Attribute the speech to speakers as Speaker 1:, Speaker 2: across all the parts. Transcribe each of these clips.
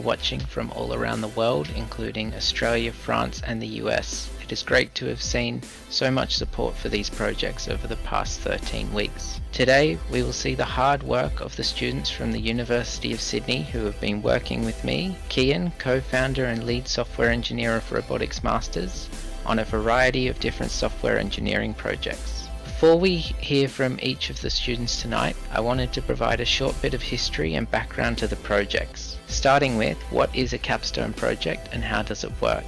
Speaker 1: watching from all around the world, including Australia, France and the US. It is great to have seen so much support for these projects over the past 13 weeks. Today we will see the hard work of the students from the University of Sydney who have been working with me, Kian, co-founder and lead software engineer of Robotics Masters, on a variety of different software engineering projects. Before we hear from each of the students tonight, I wanted to provide a short bit of history and background to the projects, starting with what is a capstone project and how does it work.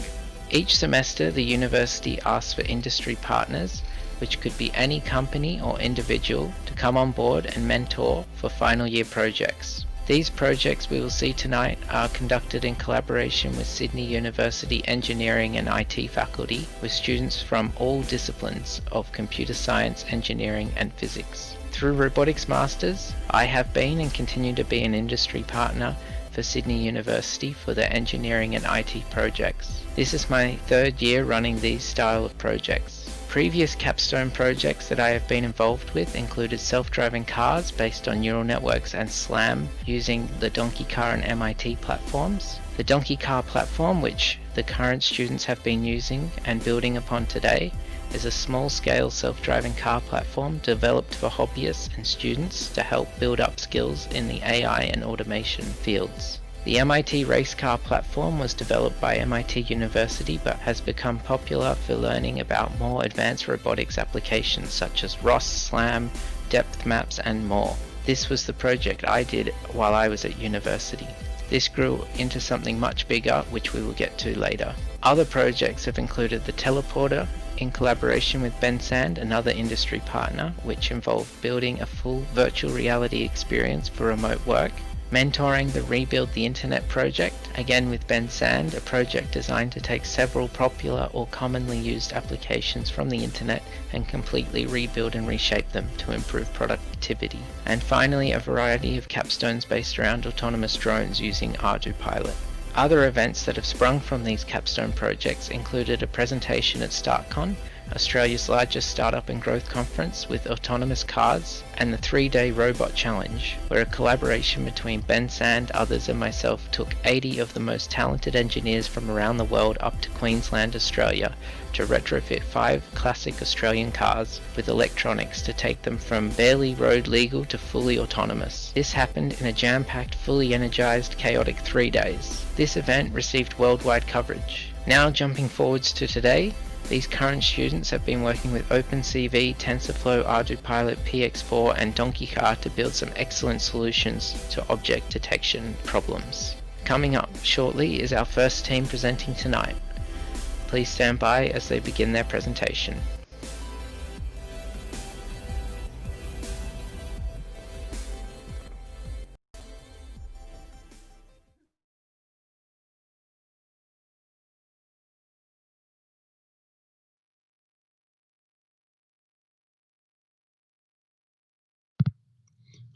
Speaker 1: Each semester the university asks for industry partners, which could be any company or individual, to come on board and mentor for final year projects. These projects we will see tonight are conducted in collaboration with Sydney University Engineering and IT faculty, with students from all disciplines of computer science, engineering and physics. Through Robotics Masters, I have been and continue to be an industry partner for Sydney University for their engineering and IT projects. This is my third year running these style of projects. Previous capstone projects that I have been involved with included self-driving cars based on neural networks and SLAM using the Donkey Car and MIT platforms. The Donkey Car platform, which the current students have been using and building upon today, is a small-scale self-driving car platform developed for hobbyists and students to help build up skills in the AI and automation fields. The MIT race car platform was developed by MIT University but has become popular for learning about more advanced robotics applications such as ROS, SLAM, depth maps and more. This was the project I did while I was at university. This grew into something much bigger, which we will get to later. Other projects have included the Teleporter in collaboration with Ben Sand, another industry partner, which involved building a full virtual reality experience for remote work. Mentoring the Rebuild the Internet project, again with Ben Sand, a project designed to take several popular or commonly used applications from the internet and completely rebuild and reshape them to improve productivity. And finally, a variety of capstones based around autonomous drones using ArduPilot. Other events that have sprung from these capstone projects included a presentation at StartCon, Australia's largest startup and growth conference with autonomous cars, and the 3-day robot challenge, where a collaboration between Ben Sand, others and myself took 80 of the most talented engineers from around the world up to Queensland, Australia to retrofit 5 classic Australian cars with electronics to take them from barely road legal to fully autonomous. This happened in a jam-packed, fully energized, chaotic 3 days. This event received worldwide coverage. Now jumping forwards to today, these current students have been working with Opencv, TensorFlow, ArduPilot, PX4 and Donkey Car to build some excellent solutions to object detection problems. Coming up shortly is our first team presenting tonight. Please stand by as they begin their presentation.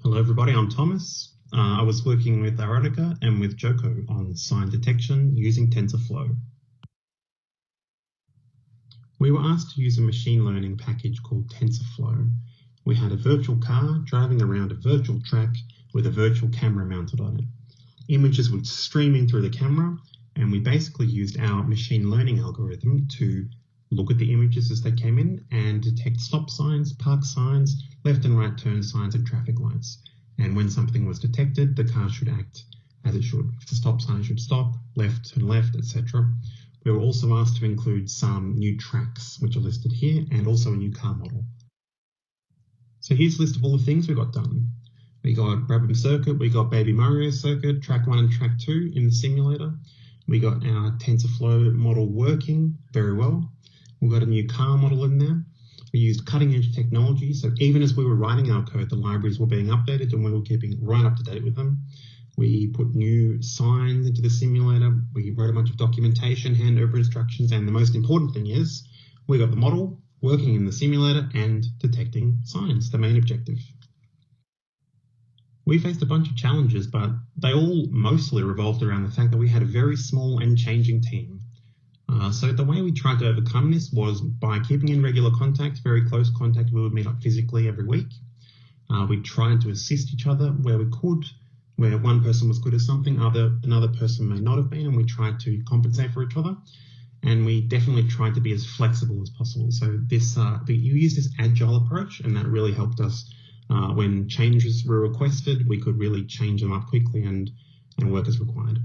Speaker 2: Hello everybody, I'm Thomas. I was working with Aronica and with Joko on sign detection using TensorFlow. We were asked to use a machine learning package called TensorFlow. We had a virtual car driving around a virtual track with a virtual camera mounted on it. Images would stream in through the camera, and we basically used our machine learning algorithm to look at the images as they came in and detect stop signs, park signs, left and right turn signs and traffic lights. And when something was detected, the car should act as it should. If the stop sign should stop, left turn left, etc. We were also asked to include some new tracks, which are listed here, and also a new car model. So here's a list of all the things we got done. We got Brabham Circuit, we got Baby Mario Circuit, track 1 and track 2 in the simulator. We got our TensorFlow model working very well. We got a new car model in there. We used cutting edge technology, so even as we were writing our code, the libraries were being updated and we were keeping right up to date with them. We put new signs into the simulator. We wrote a bunch of documentation, handover instructions, and the most important thing is we got the model working in the simulator and detecting signs, the main objective. We faced a bunch of challenges, but they all mostly revolved around the fact that we had a very small and changing team. So the way we tried to overcome this was by keeping in regular contact, very close contact. We would meet up physically every week. We tried to assist each other where we could. where one person was good at something, another person may not have been, and we tried to compensate for each other. And we definitely tried to be as flexible as possible. So you use this agile approach, and that really helped us when changes were requested. We could really change them up quickly and work as required.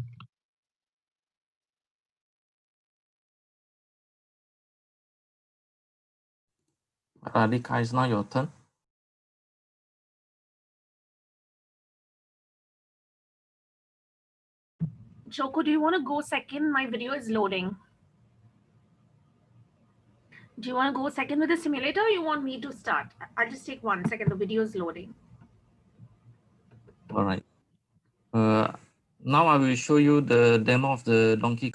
Speaker 3: Radhika, it's now your turn.
Speaker 4: Joko, do you want to go second? My video is loading. Do you want to go second with the simulator, or you want me to start? I'll just take 1 second. The video is loading.
Speaker 3: All right. Now I will show you the demo of the donkey.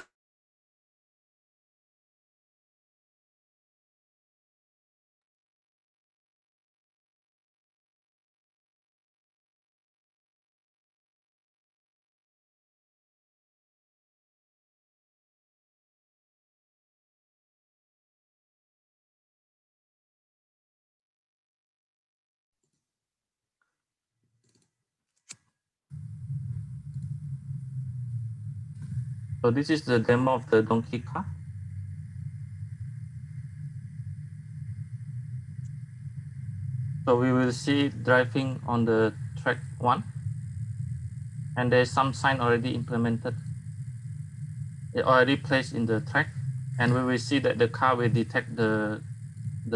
Speaker 3: So this is the demo of the donkey car. So we will see it driving on the track 1, and there's some sign already implemented. It already placed in the track, and we will see that the car will detect the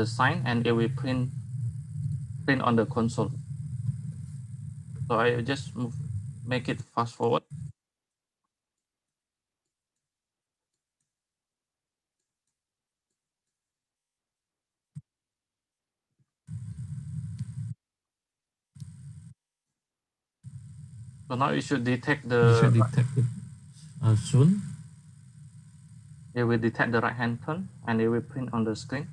Speaker 3: sign, and it will print on the console. So I just make it fast forward. So now it should detect it soon. It will detect the right hand turn, and it will print on the screen.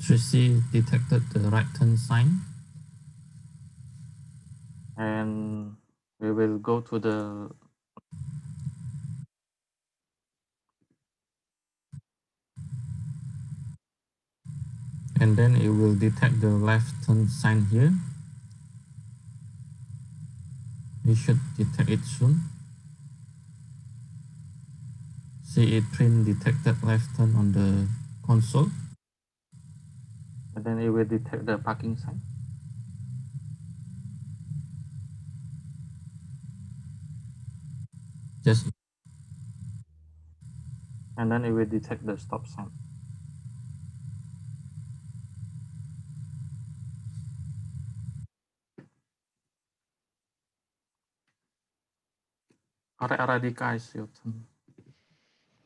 Speaker 3: Should see detected the right turn sign. And we will go to the and then it will detect the left turn sign here. We should detect it soon. See it print detected left turn on the console. And then it will detect the parking sign. And then it will detect the stop sign. Alright, Radhika, it's your turn.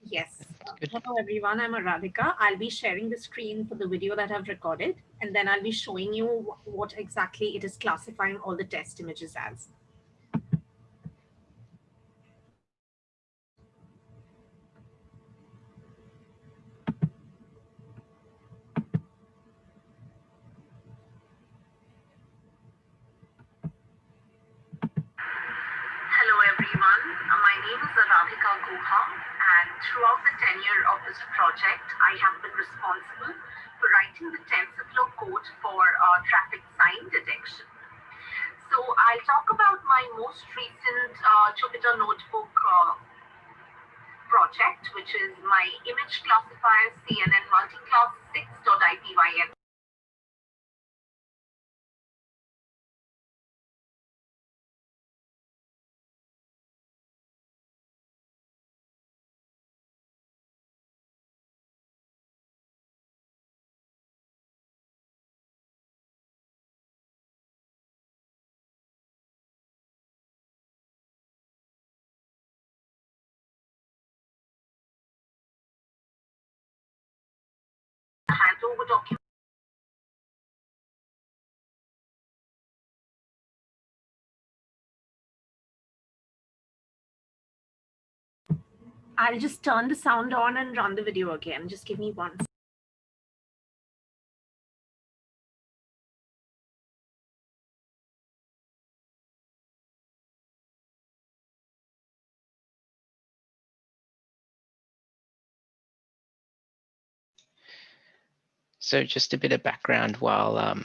Speaker 4: Yes. Hello, everyone. I'm Radhika. I'll be sharing the screen for the video that I've recorded, and then I'll be showing you what exactly it is classifying all the test images as. Hello, everyone. My name is Radhika Guha, and throughout the tenure of this project, I have been responsible for writing the TensorFlow code for traffic sign detection. So I'll talk about my most recent Jupyter Notebook project, which is my image classifier CNN multiclass 6.ipyn. Handover document. I'll just turn the sound on and run the video again. Just give me 1 second.
Speaker 1: So just a bit of background while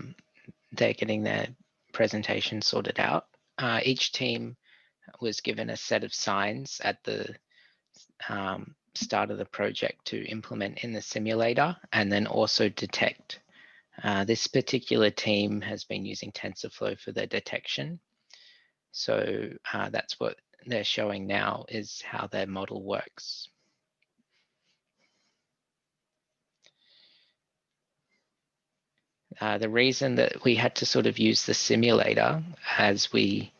Speaker 1: they're getting their presentation sorted out. each team was given a set of signs at the start of the project to implement in the simulator and then also detect. This particular team has been using TensorFlow for their detection. So that's what they're showing now, is how their model works. The reason that we had to sort of use the simulator as we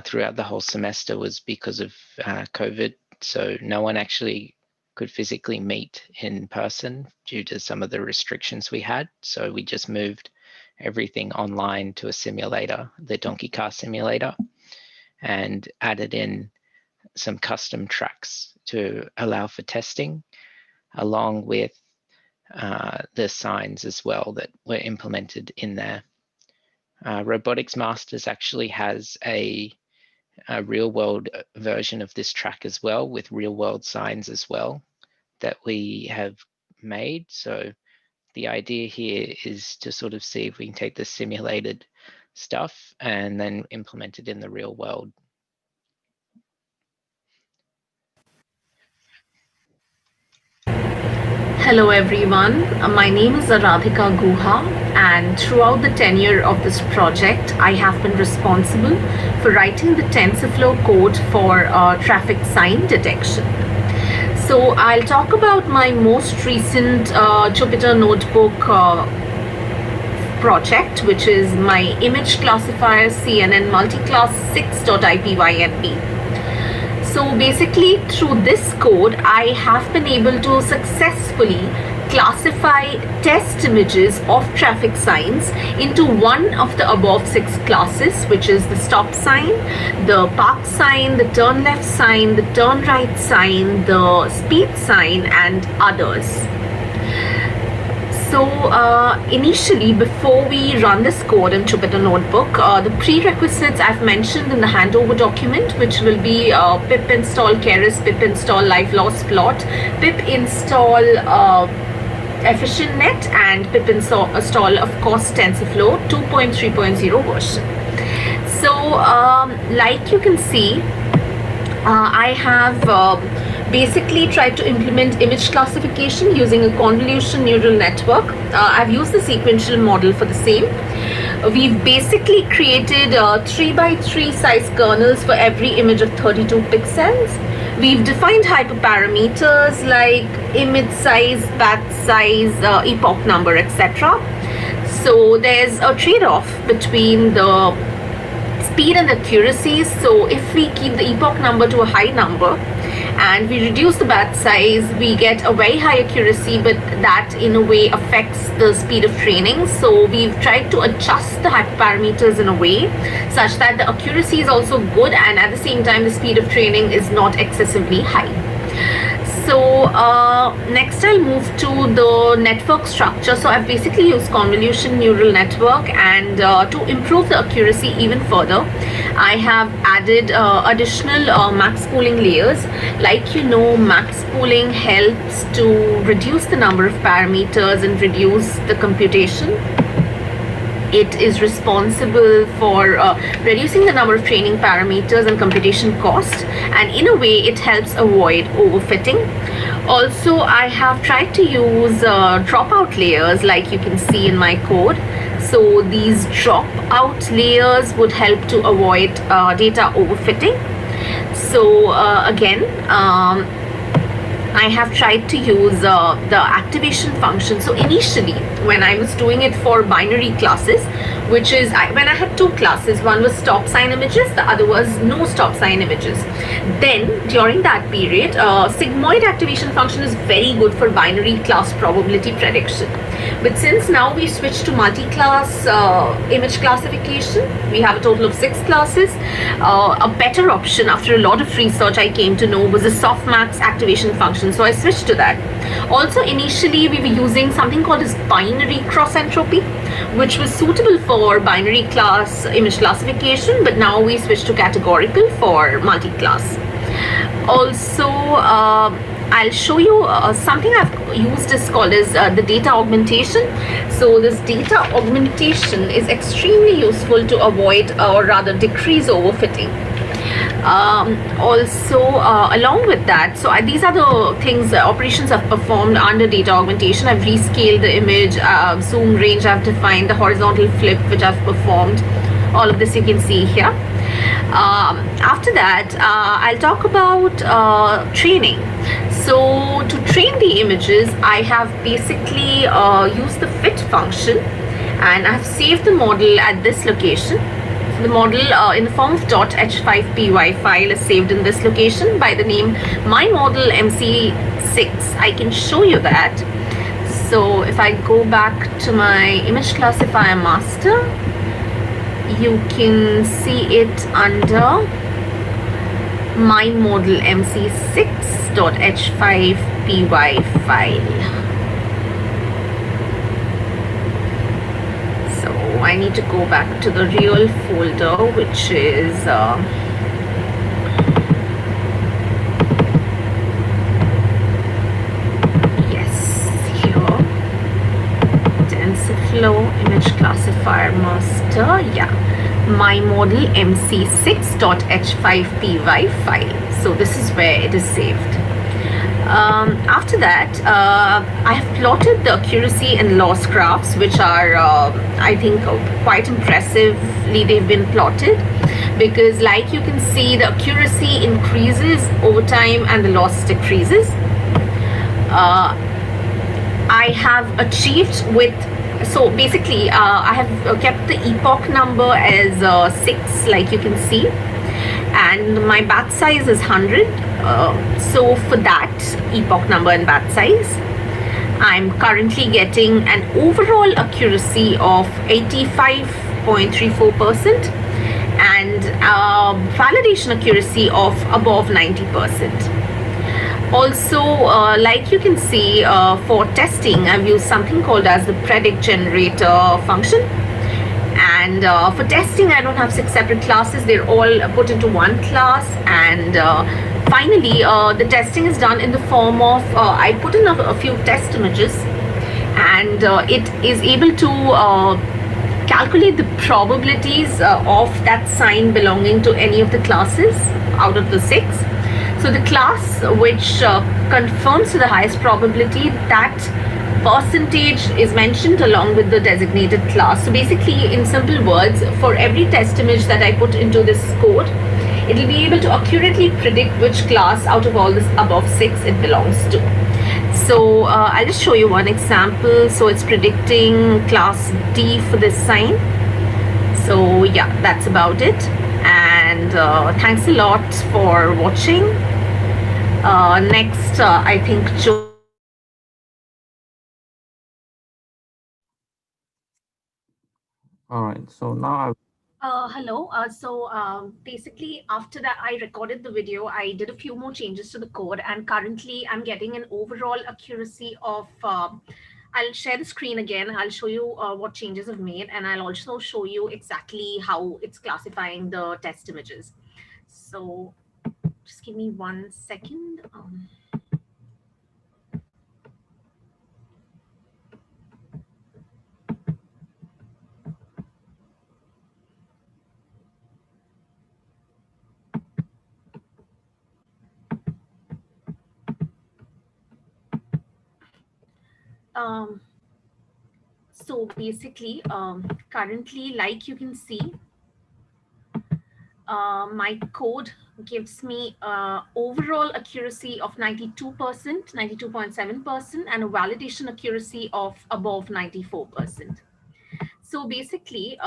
Speaker 1: throughout the whole semester was because of COVID. So no one actually could physically meet in person due to some of the restrictions we had. So we just moved everything online to a simulator, the donkey car simulator, and added in some custom tracks to allow for testing, along with the signs as well that were implemented in there. Robotics Masters actually has a real world version of this track as well, with real world signs as well that we have made. So the idea here is to sort of see if we can take the simulated stuff and then implement it in the real world.
Speaker 4: Hello everyone, my name is Aradhika Guha, and throughout the tenure of this project, I have been responsible for writing the TensorFlow code for traffic sign detection. So I'll talk about my most recent Jupyter Notebook project, which is my image classifier CNN multiclass 6.ipynb. So basically, through this code, I have been able to successfully classify test images of traffic signs into one of the above 6 classes, which is the stop sign, the park sign, the turn left sign, the turn right sign, the speed sign, and others. So initially, before we run this code in Jupyter Notebook, the prerequisites I've mentioned in the handover document, which will be pip install keras, pip install live loss plot, pip install efficientnet, and pip install of course TensorFlow 2.3.0 version. So like you can see, I have basically tried to implement image classification using a convolution neural network. I've used the sequential model for the same. We've basically created 3x3 size kernels for every image of 32 pixels. We've defined hyperparameters like image size, batch size, epoch number, etc. So there's a trade-off between the speed and accuracy. So if we keep the epoch number to a high number and we reduce the batch size, we get a very high accuracy, but that in a way affects the speed of training. So we've tried to adjust the hyperparameters in a way such that the accuracy is also good, and at the same time the speed of training is not excessively high. So next I'll move to the network structure. So I've basically used convolution neural network, and to improve the accuracy even further, I have added additional max pooling layers. Like you know, max pooling helps to reduce the number of parameters and reduce the computation. It is responsible for reducing the number of training parameters and computation cost, and in a way it helps avoid overfitting. Also, I have tried to use dropout layers, like you can see in my code. So these dropout layers would help to avoid data overfitting. So again, I have tried to use the activation function. So initially, when I was doing it for binary classes, which is when I had 2 classes, one was stop sign images, the other was no stop sign images. Then during that period, sigmoid activation function is very good for binary class probability prediction. But since now we switched to multi-class image classification, we have a total of 6 classes. A better option, after a lot of research, I came to know was the softmax activation function. So I switched to that. Also, initially we were using something called as binary cross entropy, which was suitable for binary class image classification, but now we switched to categorical for multi-class. Also, I'll show you something I've used is called as the data augmentation. So this data augmentation is extremely useful to avoid or rather decrease overfitting. Also, along with that, so these are the things, operations I've performed under data augmentation. I've rescaled the image, zoom range I've defined, the horizontal flip which I've performed. All of this you can see here. After that, I'll talk about training. So to train the images, I have basically used the fit function, and I've saved the model at this location. So the model in the form of .h5py file is saved in this location by the name myModelMC6. I can show you that. So if I go back to my image classifier master, you can see it under myModelMC6.h5py file. So I need to go back to the real folder, which is yes, here, TensorFlow image classifier master, yeah, myModelMC6.h5py file. So this is where it is saved. After that, I have plotted the accuracy and loss graphs, which are, I think, quite impressively they've been plotted, because like you can see, the accuracy increases over time and the loss decreases. I have achieved with, so basically I have kept the epoch number as 6, like you can see, and my batch size is 100. So for that epoch number and batch size, I'm currently getting an overall accuracy of 85.34% and validation accuracy of above 90%. Also, like you can see, for testing, I've used something called as the predict generator function. And for testing, I don't have 6 separate classes. They're all put into one class. And finally, the testing is done in the form of, I put in a few test images, and it is able to calculate the probabilities of that sign belonging to any of the classes out of the 6. So the class which confirms to the highest probability, that percentage is mentioned along with the designated class. So basically, in simple words, for every test image that I put into this code, it will be able to accurately predict which class out of all this above 6 it belongs to. So I'll just show you one example. So it's predicting class D for this sign. So yeah, that's about it. And thanks a lot for watching. Next, I think Joe.
Speaker 3: All right, so now
Speaker 4: Hello. Basically, after that, I recorded the video. I did a few more changes to the code, and currently I'm getting an overall accuracy of, I'll share the screen again. I'll show you what changes I've made, and I'll also show you exactly how it's classifying the test images. So just give me 1 second. So basically, currently, like you can see, my code gives me overall accuracy of 92%, 92.7%, and a validation accuracy of above 94%. So basically,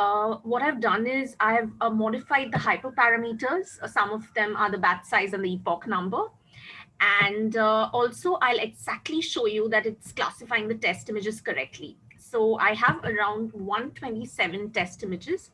Speaker 4: what I've done is I've modified the hyperparameters. Some of them are the batch size and the epoch number. And also, I'll exactly show you that it's classifying the test images correctly. So I have around 127 test images.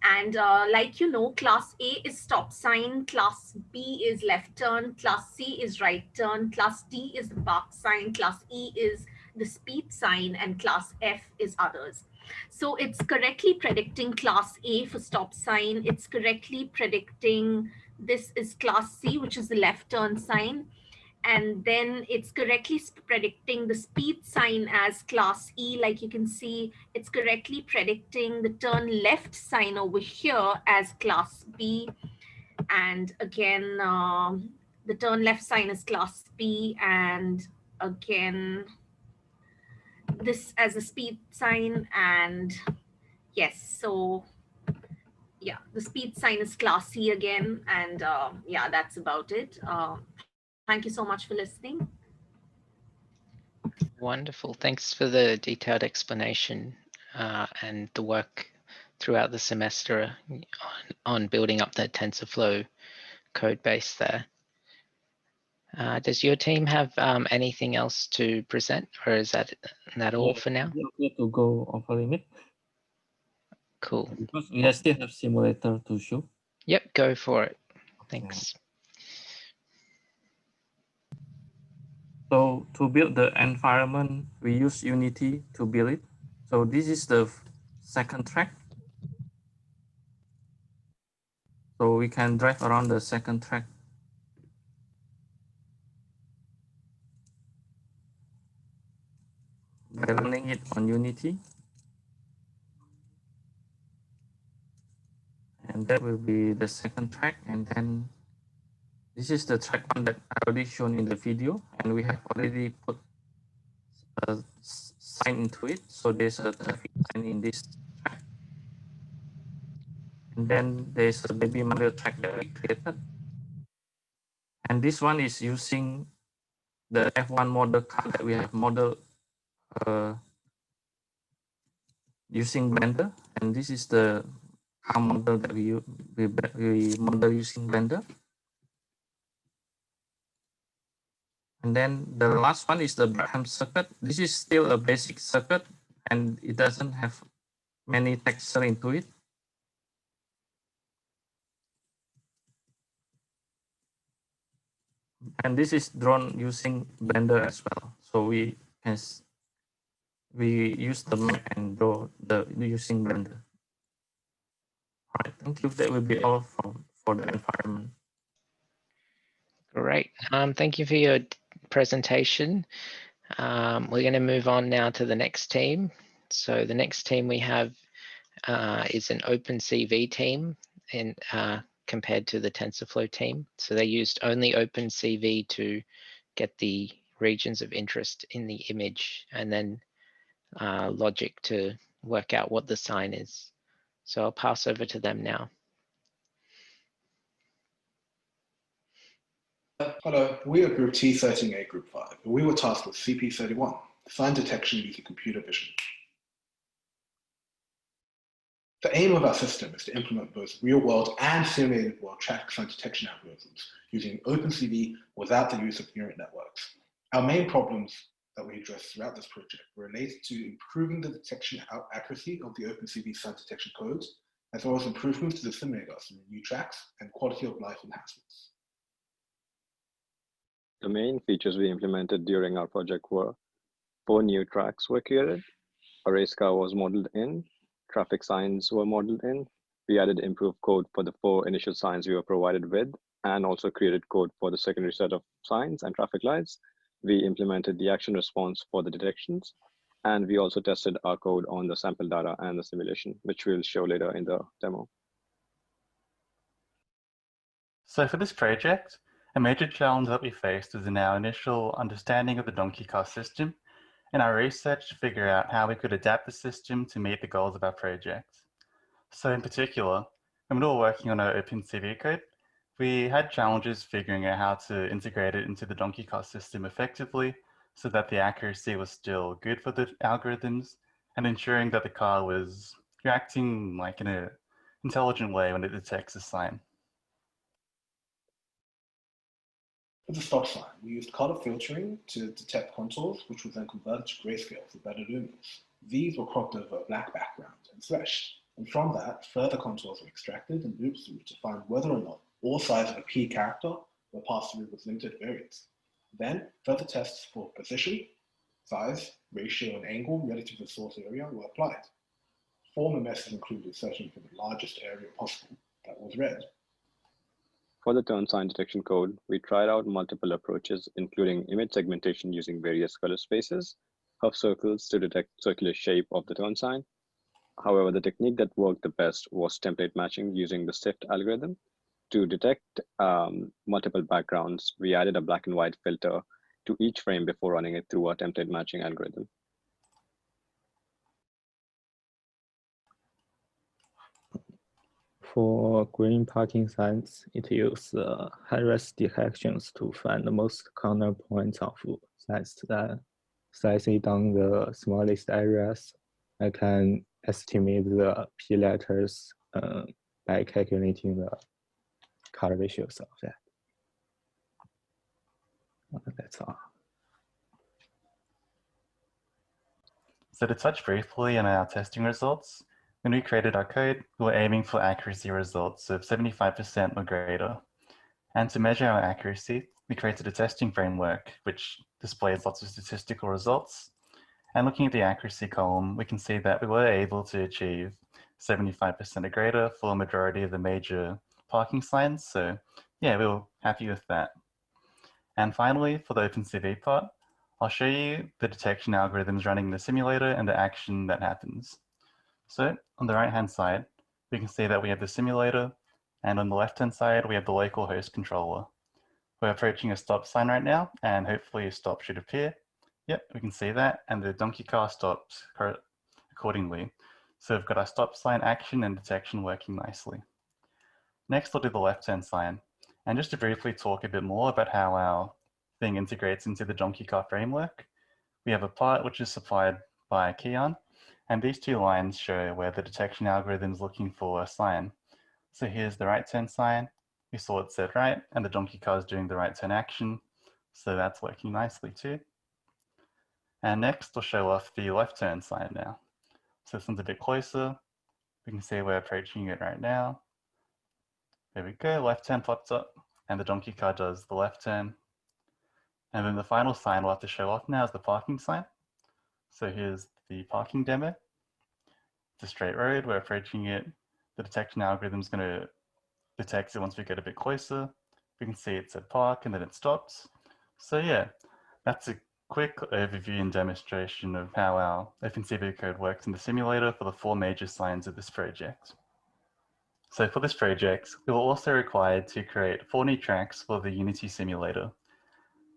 Speaker 4: And like you know, class A is stop sign, class B is left turn, class C is right turn, class D is the park sign, class E is the speed sign, and class F is others. So it's correctly predicting class A for stop sign. It's correctly predicting this is class C, which is the left turn sign. and then it's correctly predicting the speed sign as class E. Like you can see, it's correctly predicting the turn left sign over here as class B. And again, the turn left sign is class B, and again, this as a speed sign. And yes, so yeah, the speed sign is class C again. And yeah, that's about it. Thank you so much for listening.
Speaker 1: Wonderful. Thanks for the detailed explanation and the work throughout the semester on building up the TensorFlow code base there. Does your team have anything else to present, or is that all for now?
Speaker 3: We have to go off a limit
Speaker 1: Cool.
Speaker 3: because we still have simulator to show.
Speaker 1: Yep, go for it.
Speaker 3: Okay.
Speaker 1: Thanks.
Speaker 3: So to build the environment, we use Unity to build it. So this is the second track. So we can drive around the second track. By running it on Unity. And that will be the second track. And then this is the track one that I already shown in the video. And we have already put a sign into it. So there's a traffic sign in this track. And then there's a baby model track that we created. And this one is using the F1 model car that we have modeled using Blender. And this is the car model that we model using Blender. And then the last one is the Brabham circuit. This is still a basic circuit and it doesn't have many texture into it. And this is drawn using Blender as well. So we use the map and draw using Blender. All right, thank you. That will be all for the environment.
Speaker 1: Great. Thank you for your presentation. We're going to move on now to the next team. So the next team we have is an Opencv team in, compared to the TensorFlow team. So they used only Opencv to get the regions of interest in the image and then logic to work out what the sign is. So I'll pass over to them now.
Speaker 5: Hello, we are Group T13A Group 5, and we were tasked with CP31, sign detection using computer vision. The aim of our system is to implement both real-world and simulated world traffic sign detection algorithms using Opencv without the use of neural networks. Our main problems that we addressed throughout this project were related to improving the detection accuracy of the Opencv sign detection codes, as well as improvements to the simulator through new tracks and quality of life enhancements.
Speaker 6: The main features we implemented during our project were 4 new tracks were created, a race car was modeled in, traffic signs were modeled in, we added improved code for the 4 initial signs we were provided with, and also created code for the secondary set of signs and traffic lights. We implemented the action response for the detections, and we also tested our code on the sample data and the simulation, which we'll show later in the demo.
Speaker 7: So for this project, a major challenge that we faced was in our initial understanding of the donkey car system and our research to figure out how we could adapt the system to meet the goals of our project. So in particular, when we were working on our Opencv code, we had challenges figuring out how to integrate it into the donkey car system effectively so that the accuracy was still good for the algorithms and ensuring that the car was reacting like in an intelligent way when it detects a sign.
Speaker 5: For the stop sign, we used color filtering to detect contours, which were then converted to grayscale for better luminance. These were cropped over a black background and threshed, and from that, further contours were extracted and looped through to find whether or not all sides of a key character were passed through with limited variance. Then, further tests for position, size, ratio, and angle relative to the source area were applied. Former methods included searching for the largest area possible, that was red.
Speaker 6: For the turn sign detection code, we tried out multiple approaches, including image segmentation using various color spaces, half circles to detect circular shape of the turn sign. However, the technique that worked the best was template matching using the SIFT algorithm. To detect multiple backgrounds, we added a black and white filter to each frame before running it through our template matching algorithm.
Speaker 8: For green parking signs, it uses high-res detections to find the most corner points of signs that slicing down the smallest areas. I can estimate the P letters by calculating the color ratios of that. That's all.
Speaker 7: So to touch briefly on our testing results, when we created our code, we were aiming for accuracy results of 75% or greater. And to measure our accuracy, we created a testing framework which displays lots of statistical results. And looking at the accuracy column, we can see that we were able to achieve 75% or greater for a majority of the major parking signs. So yeah, we were happy with that. And finally, for the Opencv part, I'll show you the detection algorithms running in the simulator and the action that happens. So on the right-hand side, we can see that we have the simulator, and on the left-hand side, we have the local host controller. We're approaching a stop sign right now, and hopefully a stop should appear. Yep, we can see that, and the donkey car stops accordingly. So we've got our stop sign action and detection working nicely. Next, we'll do the left-hand sign. And just to briefly talk a bit more about how our thing integrates into the donkey car framework, we have a part which is supplied by Keon, and these two lines show where the detection algorithm is looking for a sign. So here's the right turn sign. We saw it said right, and the donkey car is doing the right turn action. So that's working nicely too. And next, we'll show off the left turn sign now. So this one's a bit closer. We can see we're approaching it right now. There we go, left turn pops up, and the donkey car does the left turn. And then the final sign we'll have to show off now is the parking sign. So here's the parking demo. It's a straight road, we're approaching it. The detection algorithm is going to detect it once we get a bit closer. We can see it said park and then it stops. So yeah, that's a quick overview and demonstration of how our Opencv code works in the simulator for the 4 major signs of this project. So for this project, we were also required to create 4 new tracks for the Unity simulator.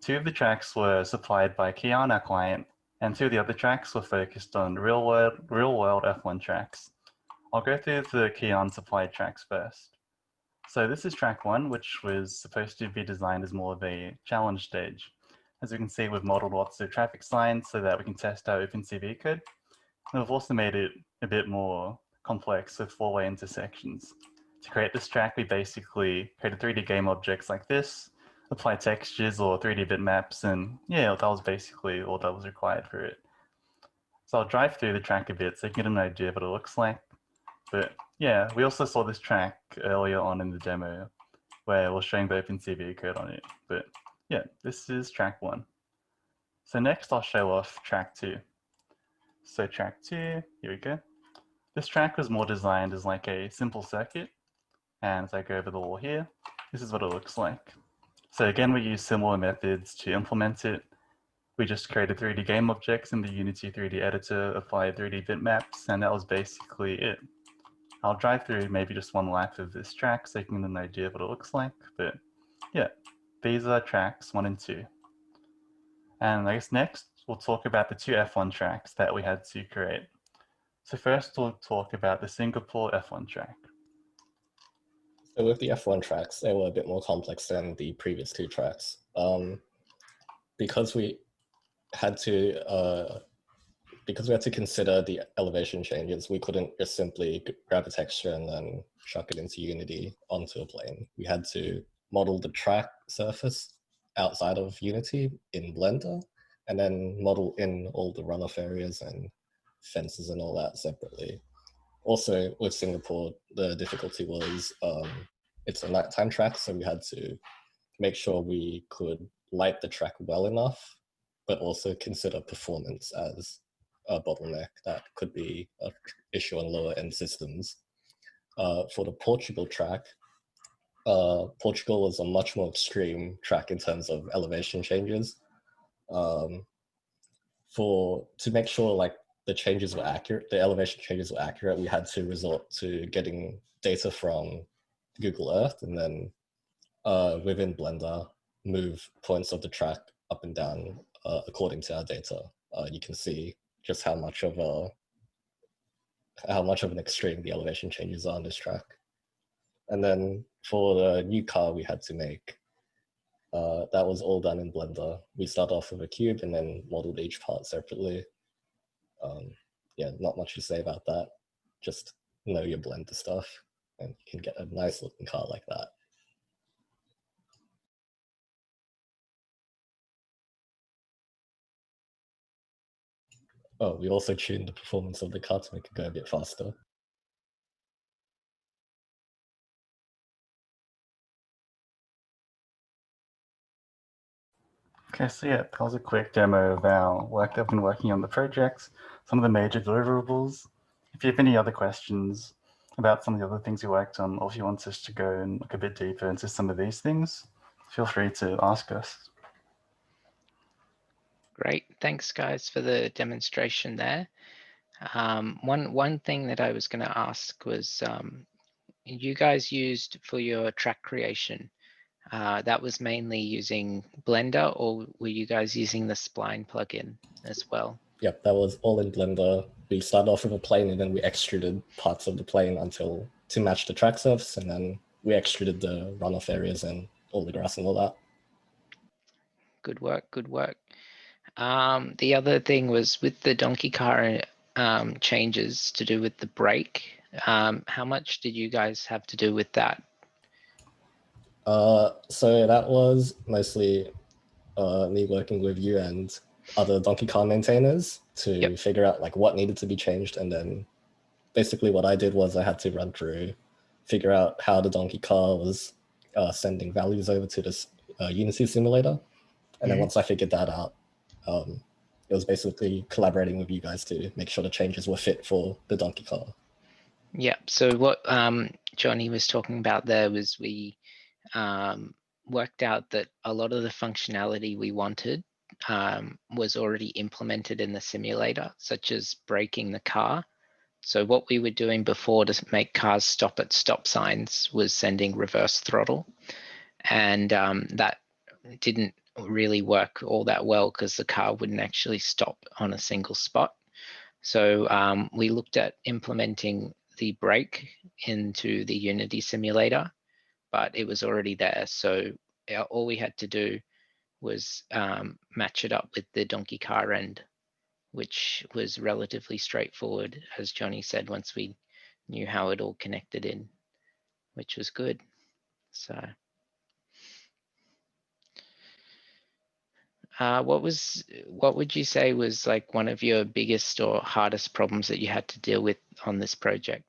Speaker 7: 2 of the tracks were supplied by Keon, our client, and 2 of the other tracks were focused on real-world F1 tracks. I'll go through the Keon supplied tracks first. So this is track 1, which was supposed to be designed as more of a challenge stage. As you can see, we've modeled lots of traffic signs so that we can test our Opencv code. And we've also made it a bit more complex with 4-way intersections. To create this track, we basically created 3D game objects like this, apply textures or 3D bitmaps, and yeah, that was basically all that was required for it. So I'll drive through the track a bit so you can get an idea of what it looks like. But yeah, we also saw this track earlier on in the demo where we're showing the Opencv code on it. But yeah, this is track 1. So next I'll show off track 2. So track 2, here we go. This track was more designed as like a simple circuit. And as I go over the wall here, this is what it looks like. So again, we use similar methods to implement it. We just created 3D game objects in the Unity 3D editor, applied 3D bitmaps, and that was basically it. I'll drive through maybe just 1 lap of this track so you can get an idea of what it looks like. But yeah, these are tracks 1 and 2. And I guess next, we'll talk about the 2 F1 tracks that we had to create. So first, we'll talk about the Singapore F1 track.
Speaker 9: So with the F1 tracks, they were a bit more complex than the previous 2 tracks. Because we had to consider the elevation changes, we couldn't just simply grab a texture and then chuck it into Unity onto a plane. We had to model the track surface outside of Unity in Blender, and then model in all the runoff areas and fences and all that separately. Also, with Singapore, the difficulty was it's a nighttime track, so we had to make sure we could light the track well enough, but also consider performance as a bottleneck that could be an issue on lower end systems. For the Portugal track, Portugal was a much more extreme track in terms of elevation changes. To make sure like the changes were accurate, the elevation changes were accurate, we had to resort to getting data from Google Earth and then within Blender move points of the track up and down according to our data. You can see just how much of an extreme the elevation changes are on this track. And then for the new car we had to make, that was all done in Blender. We start off with a cube and then modeled each part separately. Yeah, not much to say about that. Just know your Blender stuff and you can get a nice looking car like that. Oh, we also tuned the performance of the car to make it go a bit faster.
Speaker 7: Okay, so yeah, that was a quick demo of our work that I've been working on the projects, some of the major deliverables. If you have any other questions about some of the other things we worked on, or if you want us to go and look a bit deeper into some of these things, feel free to ask us.
Speaker 1: Great, thanks guys for the demonstration there. One thing that I was going to ask was, you guys used for your track creation, that was mainly using Blender, or were you guys using the Spline plugin as well?
Speaker 9: Yep, that was all in Blender. We started off with a plane and then we extruded parts of the plane to match the track surface, and then we extruded the runoff areas and all the grass and all that.
Speaker 1: Good work, good work. The other thing was with the donkey car changes to do with the brake. How much did you guys have to do with that?
Speaker 9: So that was mostly me working with you and other donkey car maintainers to figure out like what needed to be changed, and then basically what I did was I had to run through, figure out how the donkey car was sending values over to this Unity simulator, and then once I figured that out, it was basically collaborating with you guys to make sure the changes were fit for the donkey car.
Speaker 1: Yeah, so what Johnny was talking about there was we worked out that a lot of the functionality we wanted was already implemented in the simulator, such as braking the car. So what we were doing before to make cars stop at stop signs was sending reverse throttle. And that didn't really work all that well because the car wouldn't actually stop on a single spot. So we looked at implementing the brake into the Unity simulator, but it was already there. So all we had to do was match it up with the donkey car end, which was relatively straightforward, as Johnny said, once we knew how it all connected in, which was good. So what would you say was like one of your biggest or hardest problems that you had to deal with on this project?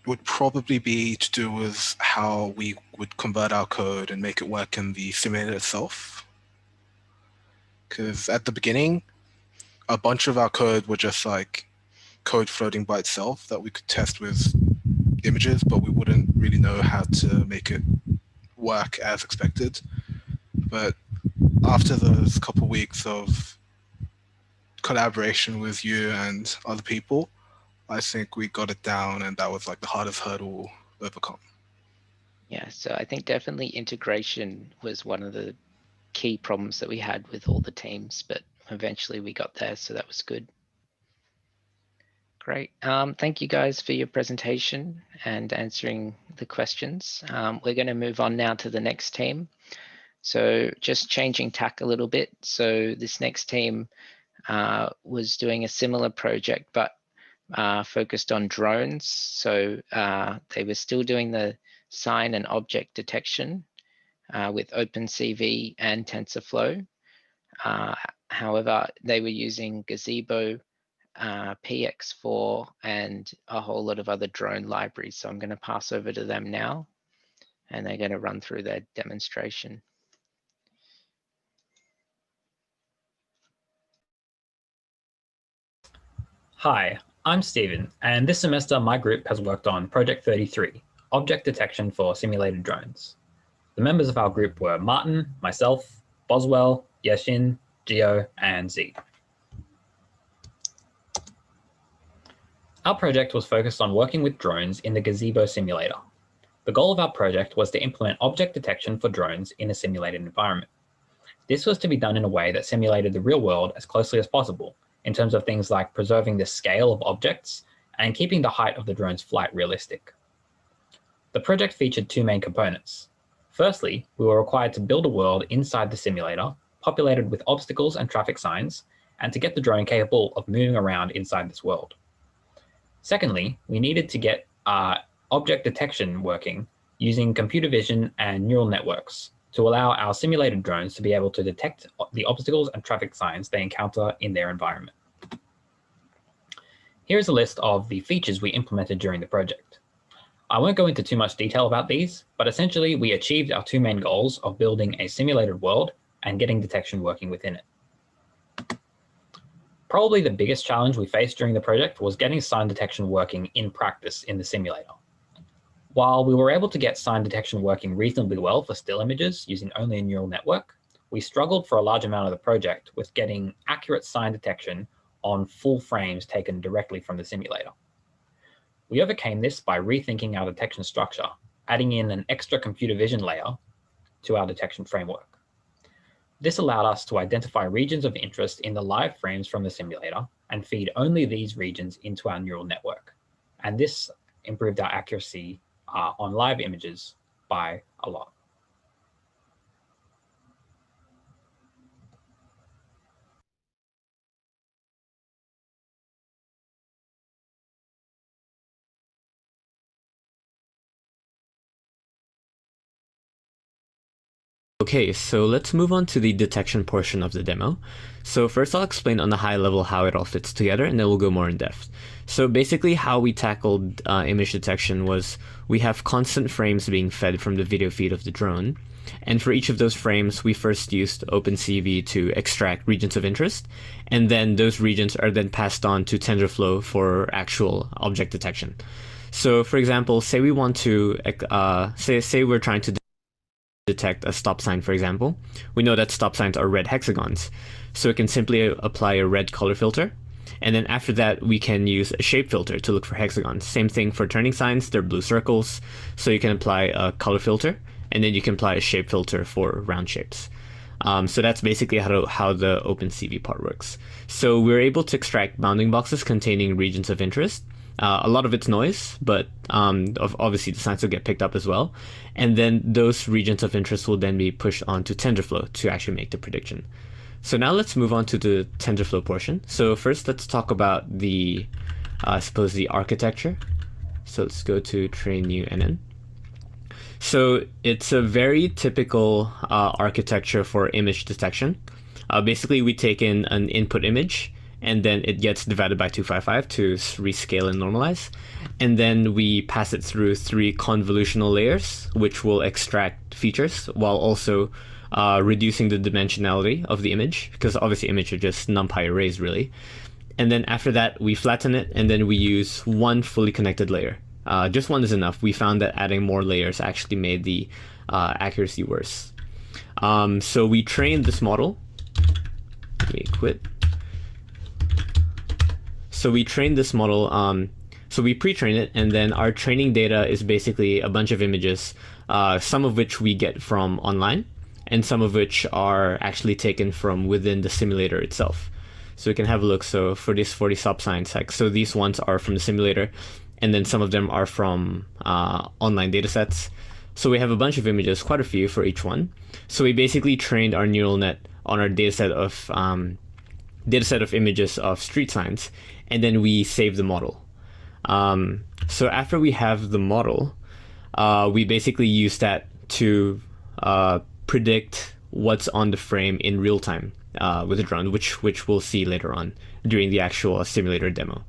Speaker 5: Would probably be to do with how we would convert our code and make it work in the simulator itself. Because at the beginning, a bunch of our code were just like code floating by itself that we could test with images, but we wouldn't really know how to make it work as expected. But after those couple weeks of collaboration with you and other people, I think we got it down, and that was like the hardest hurdle to overcome.
Speaker 1: Yeah, so I think definitely integration was one of the key problems that we had with all the teams, but eventually we got there, so that was good. Great. Thank you guys for your presentation and answering the questions. We're going to move on now to the next team. So just changing tack a little bit. So this next team was doing a similar project, but focused on drones. So they were still doing the sign and object detection with Opencv and TensorFlow. However, they were using Gazebo, PX4, and a whole lot of other drone libraries. So I'm going to pass over to them now, and they're going to run through their demonstration.
Speaker 10: Hi, I'm Stephen, and this semester my group has worked on Project 33, Object Detection for Simulated Drones. The members of our group were Martin, myself, Boswell, Yashin, Gio, and Z. Our project was focused on working with drones in the Gazebo simulator. The goal of our project was to implement object detection for drones in a simulated environment. This was to be done in a way that simulated the real world as closely as possible, in terms of things like preserving the scale of objects and keeping the height of the drone's flight realistic. The project featured two main components. Firstly, we were required to build a world inside the simulator, populated with obstacles and traffic signs, and to get the drone capable of moving around inside this world. Secondly, we needed to get object detection working using computer vision and neural networks to allow our simulated drones to be able to detect the obstacles and traffic signs they encounter in their environment. Here's a list of the features we implemented during the project. I won't go into too much detail about these, but essentially we achieved our two main goals of building a simulated world and getting detection working within it. Probably the biggest challenge we faced during the project was getting sign detection working in practice in the simulator. While we were able to get sign detection working reasonably well for still images using only a neural network, we struggled for a large amount of the project with getting accurate sign detection on full frames taken directly from the simulator. We overcame this by rethinking our detection structure, adding in an extra computer vision layer to our detection framework. This allowed us to identify regions of interest in the live frames from the simulator and feed only these regions into our neural network. And this improved our accuracy on live images by a lot.
Speaker 11: Okay, so let's move on to the detection portion of the demo. So first I'll explain on the high level how it all fits together, and then we'll go more in depth. So basically how we tackled image detection was we have constant frames being fed from the video feed of the drone. And for each of those frames, we first used Opencv to extract regions of interest, and then those regions are then passed on to TensorFlow for actual object detection. So for example, say we want to, say we're trying to detect a stop sign, for example. We know that stop signs are red hexagons, so we can simply apply a red color filter, and then after that we can use a shape filter to look for hexagons. Same thing for turning signs, they're blue circles, so you can apply a color filter, and then you can apply a shape filter for round shapes. So that's basically how the Opencv part works. So we're able to extract bounding boxes containing regions of interest. A lot of it's noise, but obviously the signs will get picked up as well. And then those regions of interest will then be pushed onto TensorFlow to actually make the prediction. So now let's move on to the TensorFlow portion. So first let's talk about the, I suppose, the architecture. So let's go to train new NN. So it's a very typical architecture for image detection. Basically, we take in an input image, and then it gets divided by 255 to rescale and normalize. And then we pass it through 3 convolutional layers, which will extract features while also reducing the dimensionality of the image, because obviously images are just numpy arrays, really. And then after that, we flatten it, and then we use 1 fully connected layer. Just 1 is enough. We found that adding more layers actually made the accuracy worse. So we trained this model. Let me quit. So we trained this model, so we pre-train it, and then our training data is basically a bunch of images, some of which we get from online, and some of which are actually taken from within the simulator itself. So we can have a look. So for these 40 stop signs, so these ones are from the simulator, and then some of them are from online datasets. So we have a bunch of images, quite a few for each one. So we basically trained our neural net on our dataset of images of street signs, and then we save the model. So after we have the model, we basically use that to predict what's on the frame in real time with the drone, which we'll see later on during the actual simulator demo.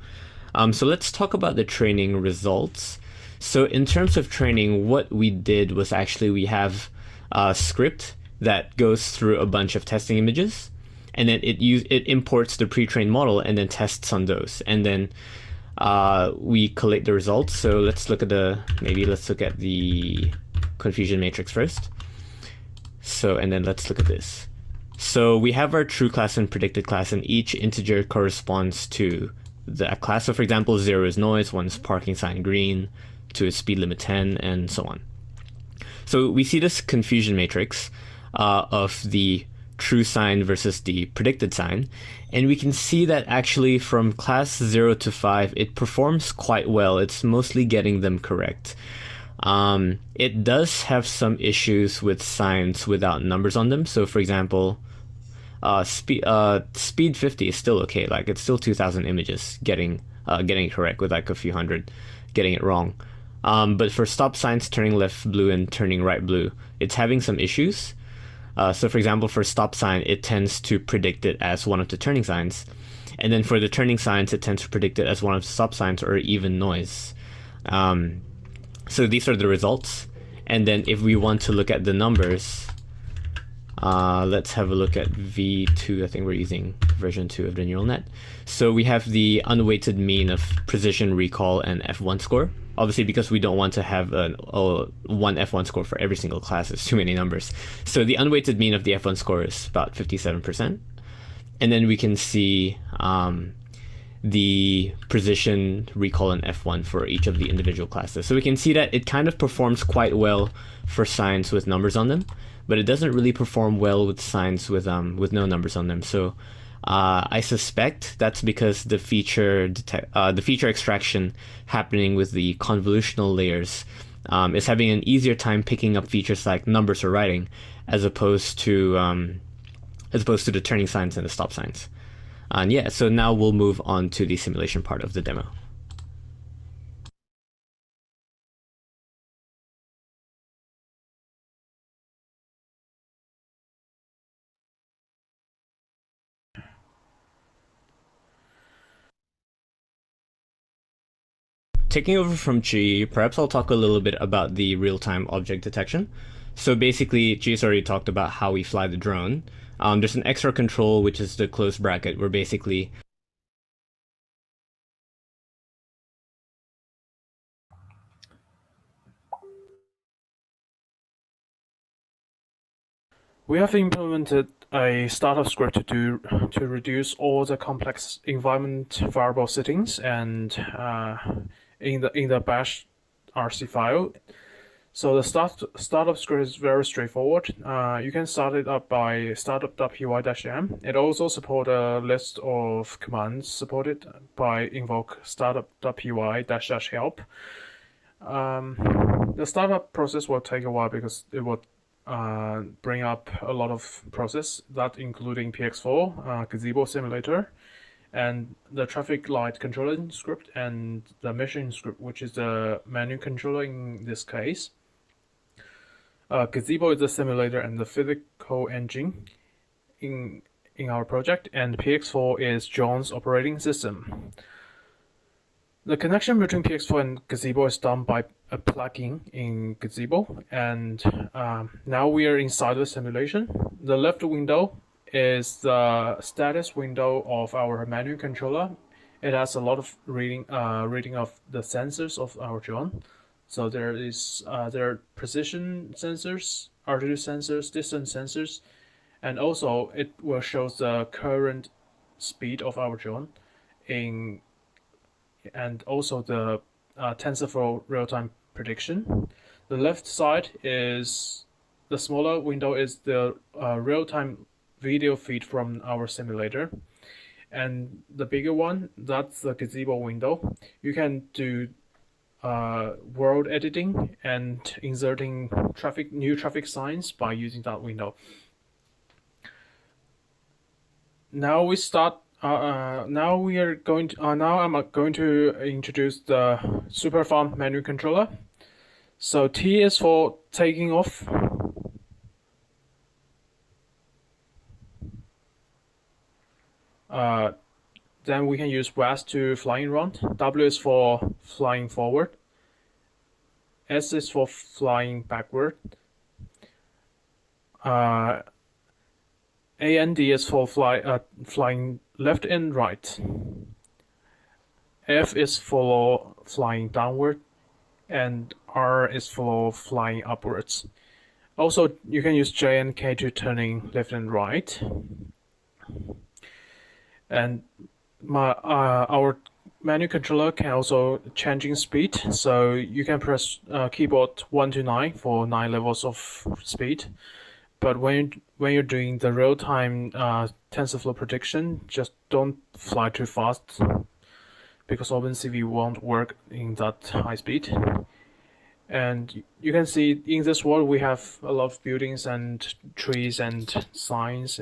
Speaker 11: So let's talk about the training results. So in terms of training, what we did was actually we have a script that goes through a bunch of testing images, and then it imports the pre-trained model and then tests on those. And then we collate the results. So let's look at the confusion matrix first. So, and then let's look at this. So we have our true class and predicted class, and each integer corresponds to that class. So for example, 0 is noise, 1 is parking sign green, 2 is speed limit 10, and so on. So we see this confusion matrix of the true sign versus the predicted sign, and we can see that actually from class 0 to 5, it performs quite well. It's mostly getting them correct. It does have some issues with signs without numbers on them. So for example, speed 50 is still okay. Like it's still 2,000 images getting it correct, with like a few hundred getting it wrong. But for stop signs turning left blue and turning right blue, it's having some issues. So for example, for stop sign, it tends to predict it as one of the turning signs. And then for the turning signs, it tends to predict it as one of the stop signs or even noise. So these are the results. And then if we want to look at the numbers, let's have a look at V2. I think we're using version 2 of the neural net. So we have the unweighted mean of precision, recall, and F1 score. Obviously, because we don't want to have one F1 score for every single class. It's too many numbers. So the unweighted mean of the F1 score is about 57%. And then we can see the precision, recall, and F1 for each of the individual classes. So we can see that it kind of performs quite well for signs with numbers on them, but it doesn't really perform well with signs with no numbers on them. So I suspect that's because the feature extraction happening with the convolutional layers is having an easier time picking up features like numbers or writing, as opposed to the turning signs and the stop signs. And yeah, so now we'll move on to the simulation part of the demo. Taking over from Chi, perhaps I'll talk a little bit about the real-time object detection. So basically, Chi's already talked about how we fly the drone. There's an extra control, which is the close bracket, where basically
Speaker 12: we have implemented a startup script to reduce all the complex environment variable settings and in the bash RC file. So the startup script is very straightforward. You can start it up by startup.py-m. It also supports a list of commands supported by invoke startup.py-help. The startup process will take a while because it will bring up a lot of process, that including PX4, Gazebo simulator, and the traffic light controlling script, and the mission script, which is the menu controller in this case. Gazebo is the simulator and the physical engine in our project, and PX4 is John's operating system. The connection between PX4 and Gazebo is done by a plugin in Gazebo, and now we are inside the simulation. The left window is the status window of our menu controller. It has a lot of reading of the sensors of our drone. So there are precision sensors, altitude sensors, distance sensors, and also it will show the current speed of our drone and also the TensorFlow real-time prediction. The left side is the smaller window is the real-time video feed from our simulator, and the bigger one, that's the Gazebo window. You can do world editing and inserting new traffic signs by using that window. Now we start. Now I'm going to introduce the super fun menu controller. So T is for taking off. Then we can use WAS to flying around. W is for flying forward. S is for flying backward. A and D is for flying left and right. F is for flying downward, and R is for flying upwards. Also, you can use J and K to turning left and right. And our menu controller can also changing speed, so you can press keyboard 1 to 9 for 9 levels of speed. But when you're doing the real-time TensorFlow prediction, just don't fly too fast, because Opencv won't work in that high speed. And you can see in this world we have a lot of buildings and trees and signs.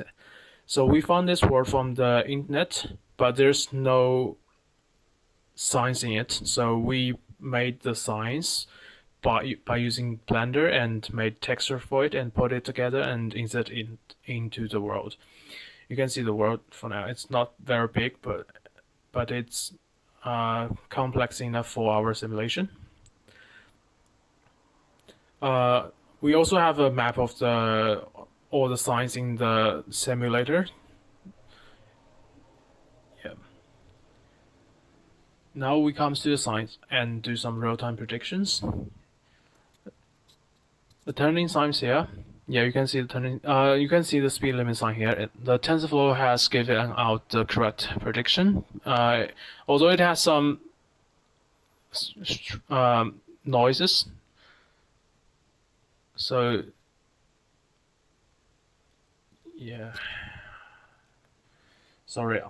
Speaker 12: So we found this world from the internet, but there's no signs in it. So we made the signs by using Blender and made texture for it and put it together and insert it into the world. You can see the world for now. It's not very big, but it's complex enough for our simulation. We also have a map of all the signs in the simulator. Yeah. Now we come to the signs and do some real-time predictions. The turning signs here. Yeah, you can see the turning. You can see the speed limit sign here. The TensorFlow has given out the correct prediction. Although it has some noises. So yeah. Sorry.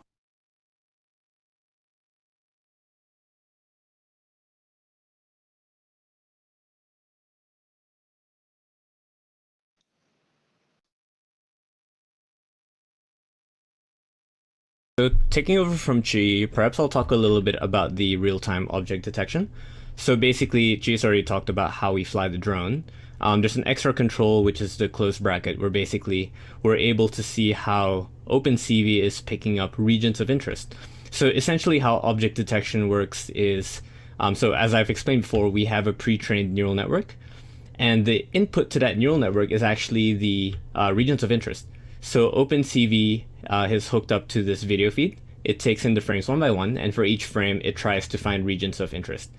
Speaker 11: So taking over from Chi, perhaps I'll talk a little bit about the real-time object detection. So basically, Chi's already talked about how we fly the drone. There's an extra control, which is the close bracket, where basically we're able to see how Opencv is picking up regions of interest. So essentially how object detection works is, so as I've explained before, we have a pre-trained neural network, and the input to that neural network is actually the regions of interest. So Opencv is hooked up to this video feed. It takes in the frames one by one, and for each frame, it tries to find regions of interest,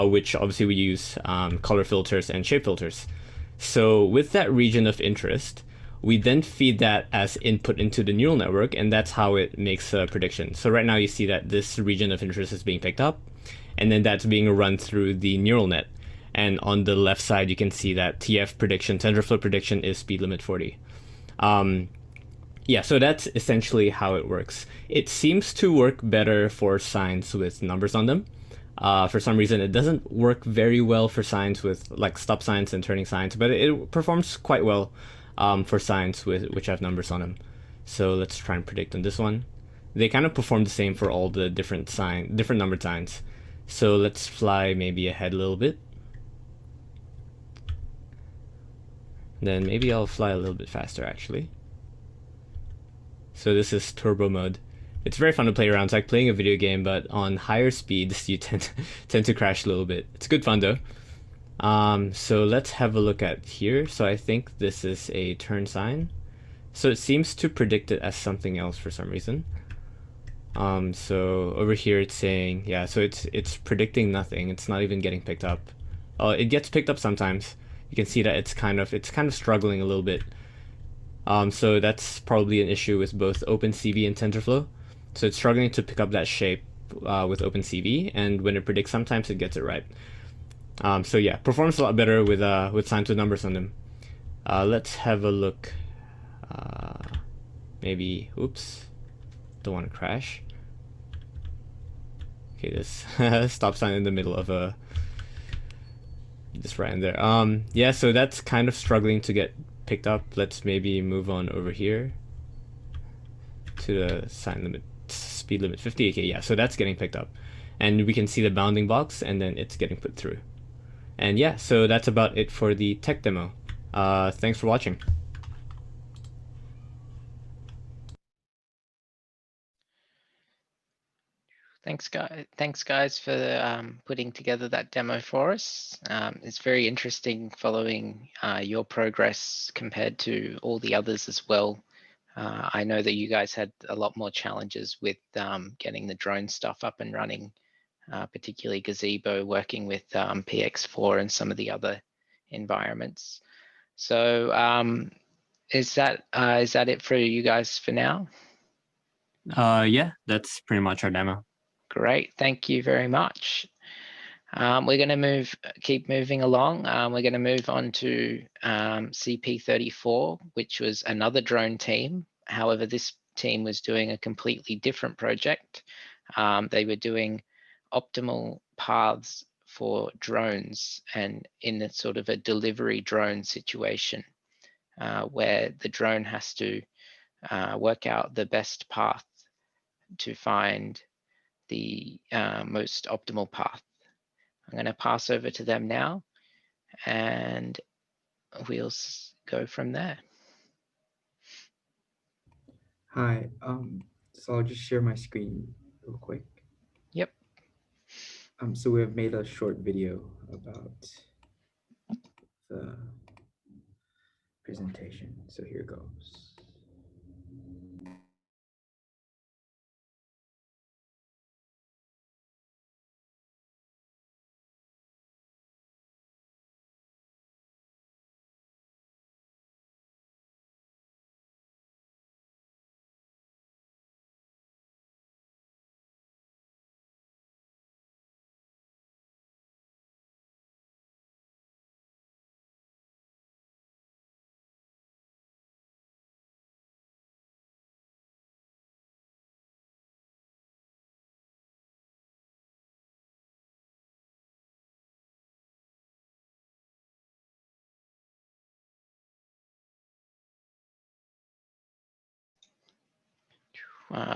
Speaker 11: which obviously we use color filters and shape filters. So with that region of interest, we then feed that as input into the neural network, and that's how it makes a prediction. So right now you see that this region of interest is being picked up, and then that's being run through the neural net. And on the left side, you can see that TF prediction, TensorFlow prediction, is speed limit 40. Yeah, so that's essentially how it works. It seems to work better for signs with numbers on them. For some reason, it doesn't work very well for signs with like stop signs and turning signs, but it performs quite well for signs which have numbers on them. So let's try and predict on this one. They kind of perform the same for all the different numbered signs. So let's fly maybe ahead a little bit. Then maybe I'll fly a little bit faster actually. So this is turbo mode. It's very fun to play around. It's like playing a video game, but on higher speeds you tend to crash a little bit. It's good fun though. So let's have a look at here. So I think this is a turn sign. So it seems to predict it as something else for some reason. So over here it's saying, yeah, so it's predicting nothing. It's not even getting picked up. It gets picked up sometimes. You can see that it's kind of struggling a little bit. So that's probably an issue with both Opencv and TensorFlow. So it's struggling to pick up that shape with Opencv, and when it predicts, sometimes it gets it right. So yeah, performs a lot better with signs with numbers on them. Let's have a look. Maybe, oops, don't want to crash. Okay, this stop sign in the middle of a, just right in there. Yeah, so that's kind of struggling to get picked up. Let's maybe move on over here to the sign limit, speed limit 50. Okay, yeah, so that's getting picked up, and we can see the bounding box, and then it's getting put through. And yeah, so that's about it for the tech demo. Thanks for watching.
Speaker 1: Thanks guys for putting together that demo for us. It's very interesting following your progress compared to all the others as well. I know that you guys had a lot more challenges with getting the drone stuff up and running particularly Gazebo, working with PX4 and some of the other environments. So is that it for you guys for now?
Speaker 11: Yeah, that's pretty much our demo.
Speaker 1: Great, thank you very much. We're going to keep moving along. We're going to move on to CP34, which was another drone team. However, this team was doing a completely different project. They were doing optimal paths for drones, and in a sort of a delivery drone situation where the drone has to work out the best path to find the most optimal path. I'm going to pass over to them now, and we'll go from there.
Speaker 13: Hi, so I'll just share my screen real quick.
Speaker 1: Yep.
Speaker 13: So we have made a short video about the presentation. So here goes.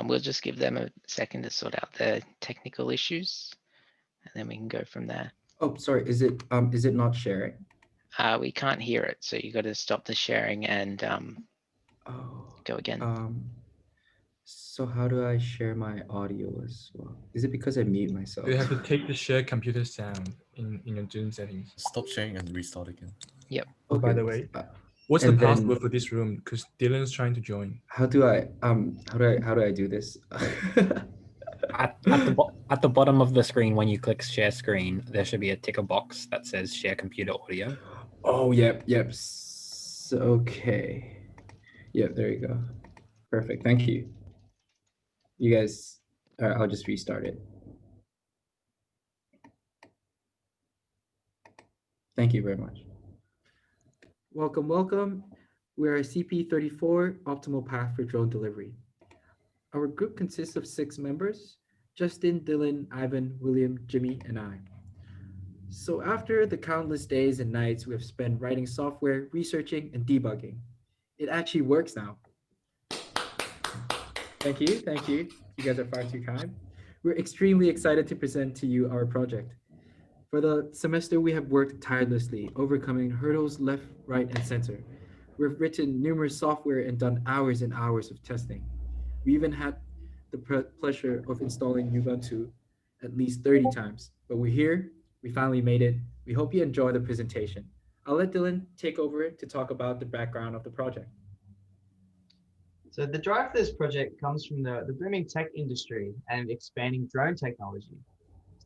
Speaker 1: We'll just give them a second to sort out their technical issues, and then we can go from there.
Speaker 13: Oh, sorry. Is it not sharing?
Speaker 1: We can't hear it, so you got to stop the sharing and go again.
Speaker 13: So how do I share my audio as well? Is it because I mute myself?
Speaker 14: You have to take the share computer sound in your Zoom settings.
Speaker 15: Stop sharing and restart again.
Speaker 1: Yep.
Speaker 14: Oh,
Speaker 13: Okay.
Speaker 14: by the way, what's the password for this room? Because Dylan's trying to join.
Speaker 13: How do I do this?
Speaker 10: At the bottom of the screen, when you click share screen, there should be a ticker box that says share computer audio.
Speaker 13: Oh, yep. So, okay. Yep, there you go. Perfect. Thank you. You guys, I'll just restart it. Thank you very much. Welcome. We're CP34, Optimal Path for Drone Delivery. Our group consists of 6 members: Justin, Dylan, Ivan, William, Jimmy, and I. So after the countless days and nights we have spent writing software, researching, and debugging, it actually works now. Thank you. You guys are far too kind. We're extremely excited to present to you our project. For the semester, we have worked tirelessly, overcoming hurdles left, right, and center. We've written numerous software and done hours and hours of testing. We even had the pleasure of installing Ubuntu at least 30 times, but we're here. We finally made it. We hope you enjoy the presentation. I'll let Dylan take over to talk about the background of the project.
Speaker 16: So the drive for this project comes from the booming tech industry and expanding drone technology.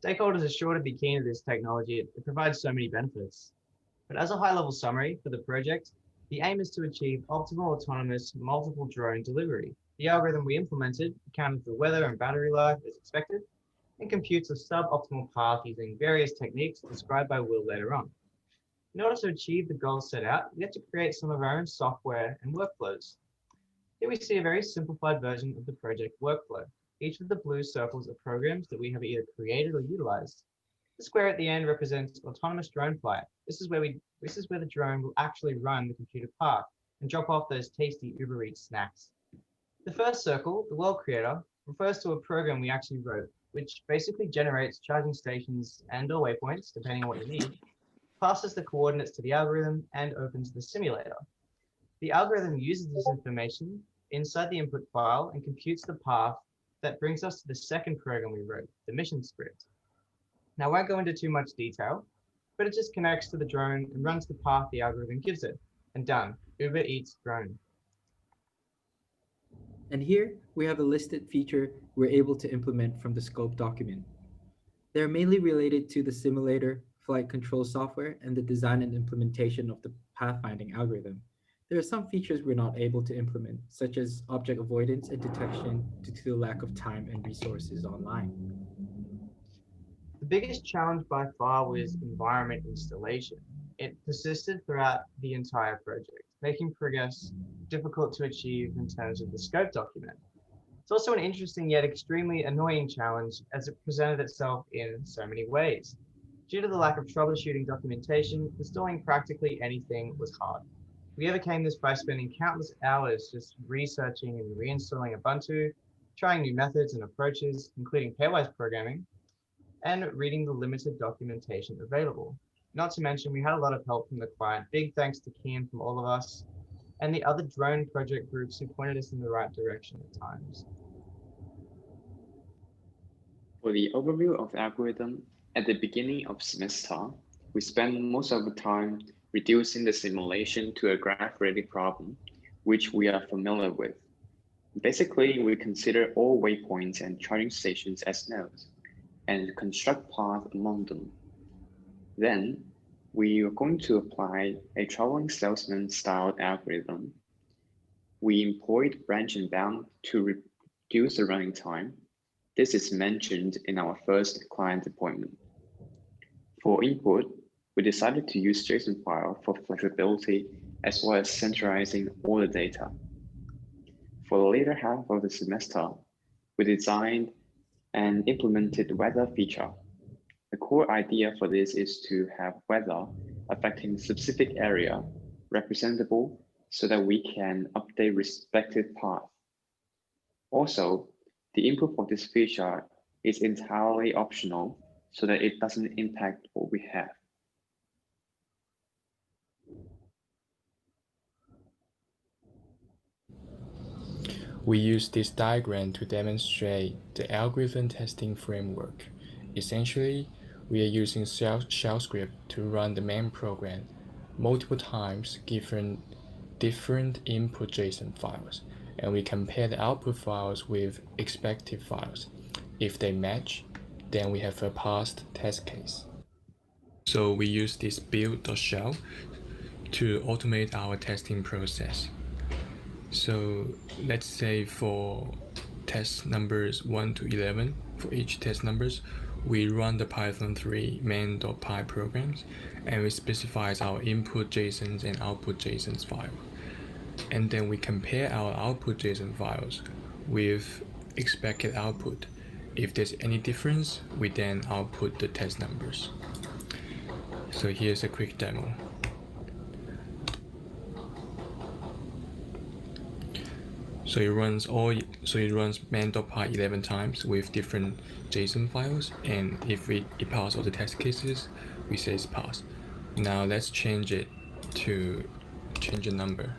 Speaker 16: Stakeholders are sure to be keen to this technology. It provides so many benefits. But as a high-level summary for the project, the aim is to achieve optimal autonomous multiple drone delivery. The algorithm we implemented accounted for weather and battery life as expected, and computes a suboptimal path using various techniques described by Will later on. In order to achieve the goals set out, we had to create some of our own software and workflows. Here we see a very simplified version of the project workflow. Each of the blue circles are programs that we have either created or utilized. The square at the end represents autonomous drone flight. This is where the drone will actually run the computer path and drop off those tasty Uber Eats snacks. The first circle, the world creator, refers to a program we actually wrote, which basically generates charging stations and or waypoints, depending on what you need, passes the coordinates to the algorithm, and opens the simulator. The algorithm uses this information inside the input file and computes the path that brings us to the second program we wrote, the mission script. Now, I won't go into too much detail, but it just connects to the drone and runs the path the algorithm gives it. And done, Uber Eats drone.
Speaker 13: And here we have a listed feature we're able to implement from the scope document. They're mainly related to the simulator, flight control software, and the design and implementation of the pathfinding algorithm. There are some features we're not able to implement, such as object avoidance and detection due to the lack of time and resources online.
Speaker 16: The biggest challenge by far was environment installation. It persisted throughout the entire project, making progress difficult to achieve in terms of the scope document. It's also an interesting yet extremely annoying challenge as it presented itself in so many ways. Due to the lack of troubleshooting documentation, installing practically anything was hard. We overcame this by spending countless hours just researching and reinstalling Ubuntu, trying new methods and approaches, including pairwise programming, and reading the limited documentation available. Not to mention, we had a lot of help from the client. Big thanks to Kian from all of us and the other drone project groups who pointed us in the right direction at times.
Speaker 15: For the overview of the algorithm, at the beginning of semester, we spent most of the time reducing the simulation to a graph-ready problem, which we are familiar with. Basically, we consider all waypoints and charging stations as nodes, and construct paths among them. Then, we are going to apply a traveling salesman styled algorithm. We employed branch and bound to reduce the running time. This is mentioned in our first client deployment. For input, we decided to use JSON file for flexibility as well as centralizing all the data. For the later half of the semester, we designed and implemented weather feature. The core idea for this is to have weather affecting specific area representable so that we can update respective path. Also, the input for this feature is entirely optional so that it doesn't impact what we have.
Speaker 14: We use this diagram to demonstrate the algorithm testing framework. Essentially, we are using shell script to run the main program multiple times given different input JSON files, and we compare the output files with expected files. If they match, then we have a passed test case. So we use this build.shell to automate our testing process. So let's say for test numbers 1 to 11, for each test numbers, we run the Python 3 main.py programs, and we specify our input JSONs and output JSONs file. And then we compare our output JSON files with expected output. If there's any difference, we then output the test numbers. So here's a quick demo. So it runs main.py 11 times with different JSON files, and if it passes all the test cases, we say it's passed. Now let's change it to change a number.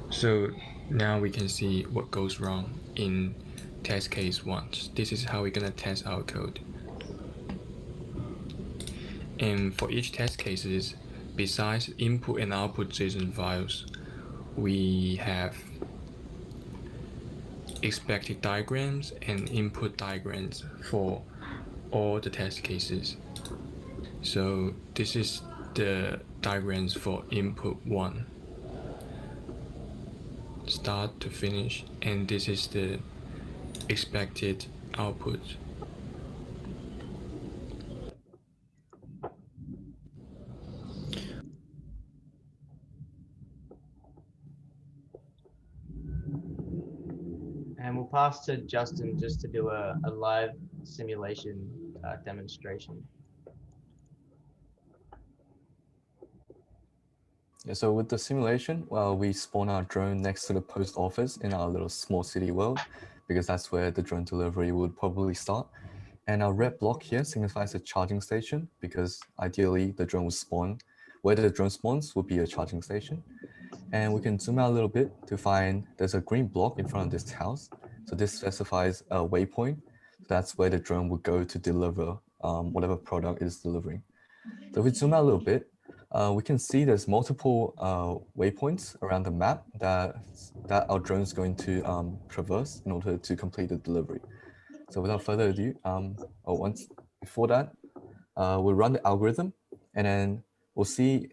Speaker 14: So now we can see what goes wrong in test case 1. This is how we're gonna test our code. And for each test cases, besides input and output JSON files, we have expected diagrams and input diagrams for all the test cases. So this is the diagrams for input 1, start to finish, and this is the expected output.
Speaker 16: And we'll pass to Justin just to do a live simulation demonstration.
Speaker 17: Yeah, so with the simulation, we spawn our drone next to the post office in our little small city world, because that's where the drone delivery would probably start. And our red block here signifies a charging station, because ideally the drone will spawn. Where the drone spawns will be a charging station. And we can zoom out a little bit to find there's a green block in front of this house. So this specifies a waypoint. That's where the drone would go to deliver whatever product it is delivering. So if we zoom out a little bit, we can see there's multiple waypoints around the map that our drone is going to traverse in order to complete the delivery. So without further ado, before that, we'll run the algorithm, and then we'll see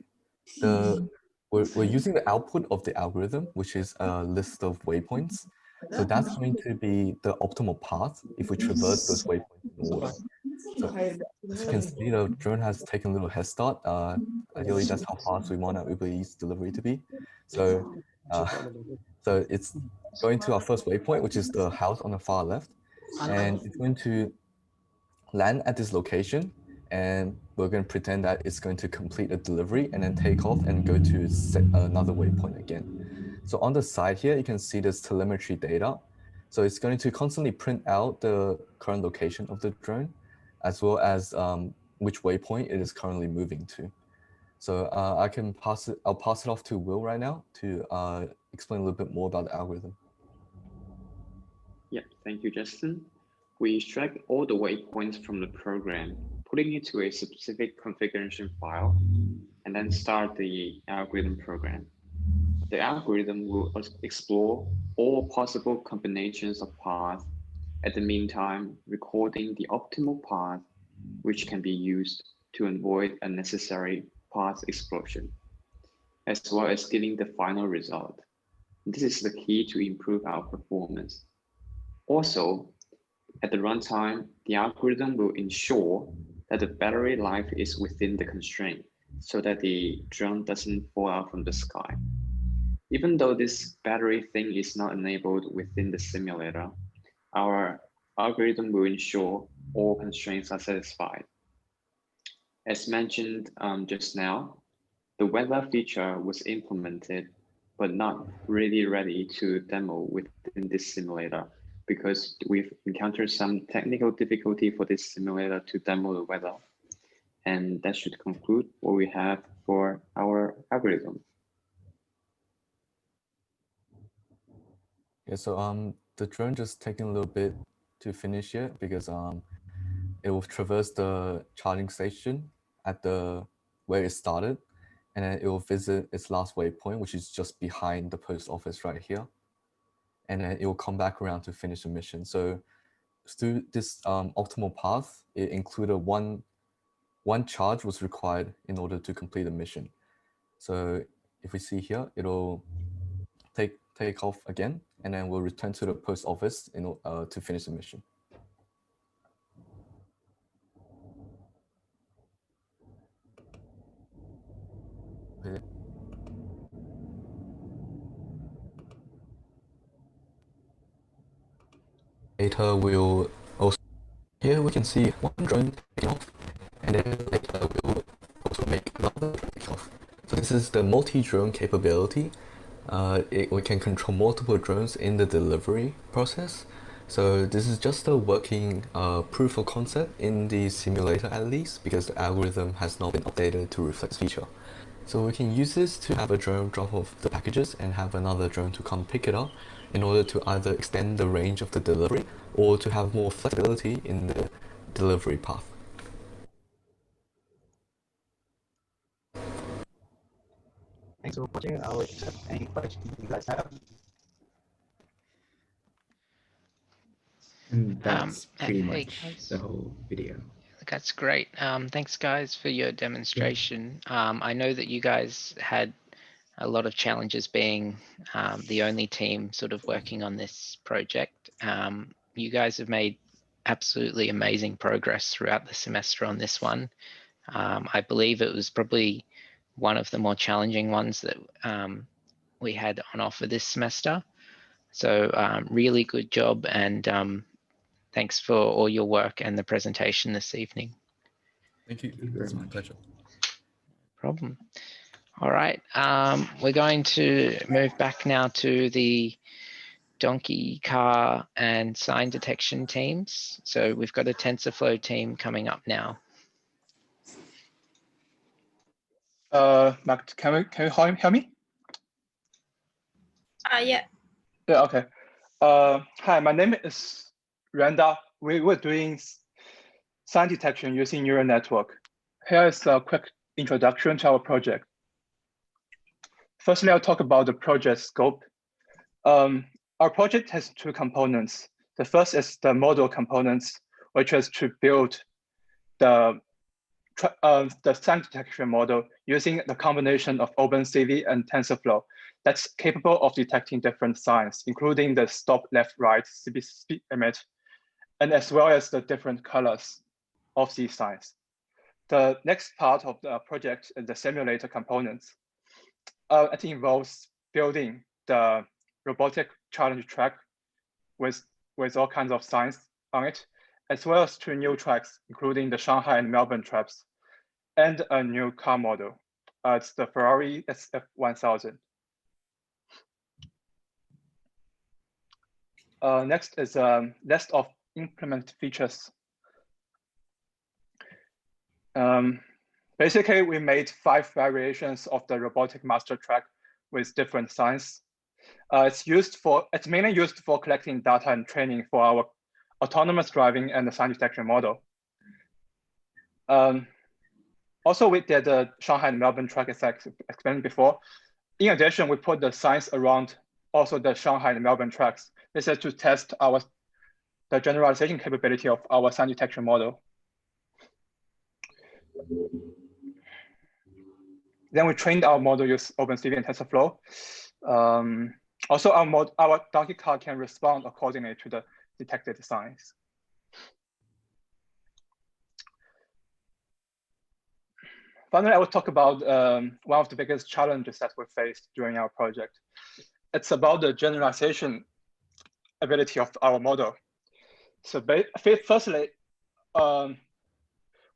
Speaker 17: we're using the output of the algorithm, which is a list of waypoints. So that's going to be the optimal path if we traverse those waypoints in order. So as you can see, the drone has taken a little head start. Ideally, that's how fast we want our Uber Eats delivery to be. So, so it's going to our first waypoint, which is the house on the far left, and it's going to land at this location, and we're going to pretend that it's going to complete a delivery and then take off and go to another waypoint again. So on the side here, you can see this telemetry data. So it's going to constantly print out the current location of the drone, as well as which waypoint it is currently moving to. So I'll pass it off to Will right now to explain a little bit more about the algorithm.
Speaker 15: Yeah, thank you, Justin. We extract all the waypoints from the program, putting it to a specific configuration file, and then start the algorithm program. The algorithm will explore all possible combinations of paths, at the meantime recording the optimal path, which can be used to avoid unnecessary path explosion, as well as giving the final result. This is the key to improve our performance. Also, at the runtime, the algorithm will ensure that the battery life is within the constraint so that the drone doesn't fall out from the sky. Even though this battery thing is not enabled within the simulator, our algorithm will ensure all constraints are satisfied. As mentioned just now, the weather feature was implemented, but not really ready to demo within this simulator, because we've encountered some technical difficulty for this simulator to demo the weather. And that should conclude what we have for our algorithm.
Speaker 17: Yeah, so the drone just taking a little bit to finish here because it will traverse the charging station at where it started, and then it will visit its last waypoint, which is just behind the post office right here. And then it will come back around to finish the mission. So through this optimal path, it included one charge was required in order to complete the mission. So if we see here, it'll take off again, and then we'll return to the post office to finish the mission. Okay. Later we'll also, here we can see one drone taking off, and then later we'll also make another drone take off. So this is the multi-drone capability. We can control multiple drones in the delivery process. So this is just a working proof of concept in the simulator at least, because the algorithm has not been updated to reflect this feature. So we can use this to have a drone drop off the packages and have another drone to come pick it up in order to either extend the range of the delivery or to have more flexibility in the delivery path.
Speaker 18: Thanks for watching. I'll accept any questions you guys have.
Speaker 13: And that's pretty
Speaker 1: hey,
Speaker 13: much the whole video.
Speaker 1: That's great. Thanks, guys, for your demonstration. I know that you guys had a lot of challenges being the only team sort of working on this project. You guys have made absolutely amazing progress throughout the semester on this one. I believe it was probably one of the more challenging ones that we had on offer this semester. So really good job, and thanks for all your work and the presentation this evening.
Speaker 17: Thank you. It's my pleasure.
Speaker 1: Problem. All right, we're going to move back now to the donkey, car, and sign detection teams. So we've got a TensorFlow team coming up now.
Speaker 19: Mark, can you hear me?
Speaker 20: Yeah.
Speaker 19: Yeah, okay. Hi, my name is Randa. We were doing sign detection using neural network. Here is a quick introduction to our project. Firstly, I'll talk about the project scope. Our project has two components. The first is the model components, which is to build the sign detection model using the combination of Opencv and TensorFlow that's capable of detecting different signs, including the stop, left, right, speed limit, and as well as the different colors of these signs. The next part of the project is the simulator components. It involves building the robotic challenge track with all kinds of signs on it, as well as two new tracks, including the Shanghai and Melbourne tracks, and a new car model. It's the Ferrari SF1000. Next is a list of implemented features. Basically, we made 5 variations of the robotic master track with different signs. It's mainly used for collecting data and training for our autonomous driving and the sign detection model. Also, we did the Shanghai and Melbourne track, as I explained before. In addition, we put the signs around also the Shanghai and Melbourne tracks. This is to test the generalization capability of our sign detection model. Then we trained our model use Opencv and TensorFlow. Also, our donkey car can respond accordingly to the detected signs. Finally, I will talk about one of the biggest challenges that we faced during our project. It's about the generalization ability of our model. So firstly,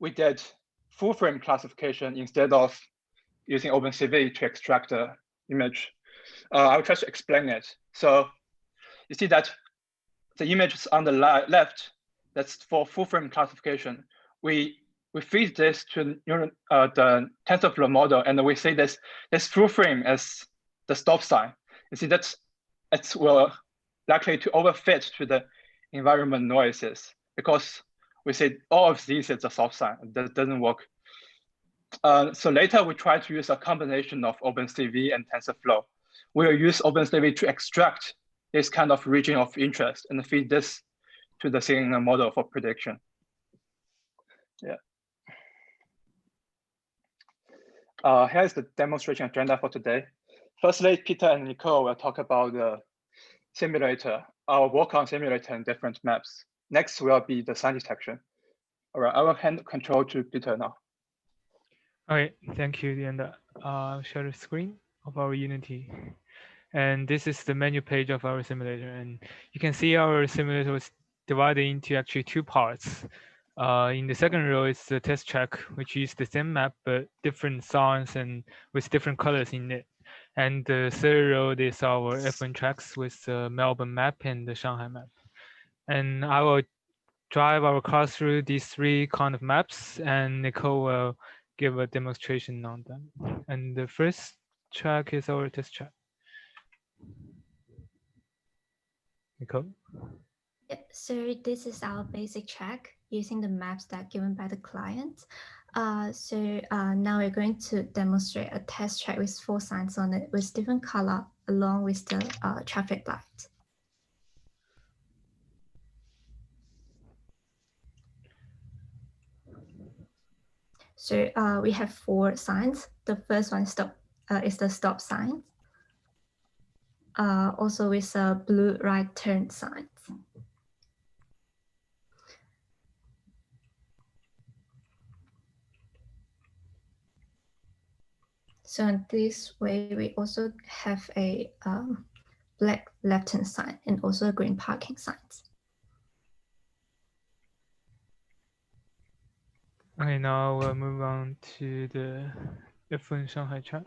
Speaker 19: we did full frame classification instead of using Opencv to extract the image. I'll try to explain it. So you see that the image is on the left. That's for full frame classification. We feed this to the TensorFlow model, and we say this full frame as the stop sign. You see that it's likely to overfit to the environment noises because we say all of these is a stop sign. That doesn't work. So later we try to use a combination of Opencv and TensorFlow. We'll use Opencv to extract this kind of region of interest and feed this to the signal model for prediction. Yeah. Here's the demonstration agenda for today. Firstly, Peter and Nicole will talk about the simulator, our work on simulator and different maps. Next will be the sign detection. All right, I will hand control to Peter now.
Speaker 20: Okay, thank you, Leander. I'll share the screen of our Unity. And this is the menu page of our simulator. And you can see our simulator was divided into actually 2 parts. In the second row is the test track, which is the same map, but different signs and with different colors in it. And the third row is our F1 tracks with the Melbourne map and the Shanghai map. And I will drive our car through these 3 kind of maps, and Nicole will give a demonstration on them. And the first track is our test track. Nicole?
Speaker 21: Yep, so this is our basic track using the maps that are given by the client. Now we're going to demonstrate a test track with 4 signs on it with different color along with the traffic light. So we have 4 signs. The first one is the stop sign. Also with a blue right turn sign. So in this way, we also have a black left hand sign and also a green parking signs.
Speaker 20: Okay, now we'll move on to the F1 Shanghai track.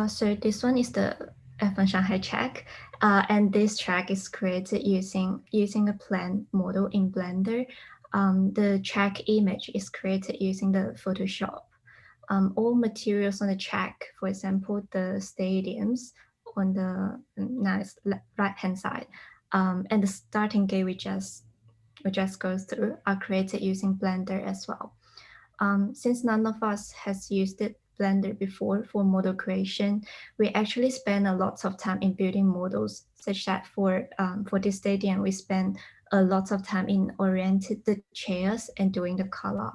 Speaker 21: So this one is the F1 Shanghai track, and this track is created using a plan model in Blender. The track image is created using the Photoshop. All materials on the track, for example, the stadiums, on the nice right-hand side. And the starting gate we just go through are created using Blender as well. Since none of us has used Blender before for model creation, we actually spend a lot of time in building models, such that for this stadium, we spend a lot of time in orienting the chairs and doing the color.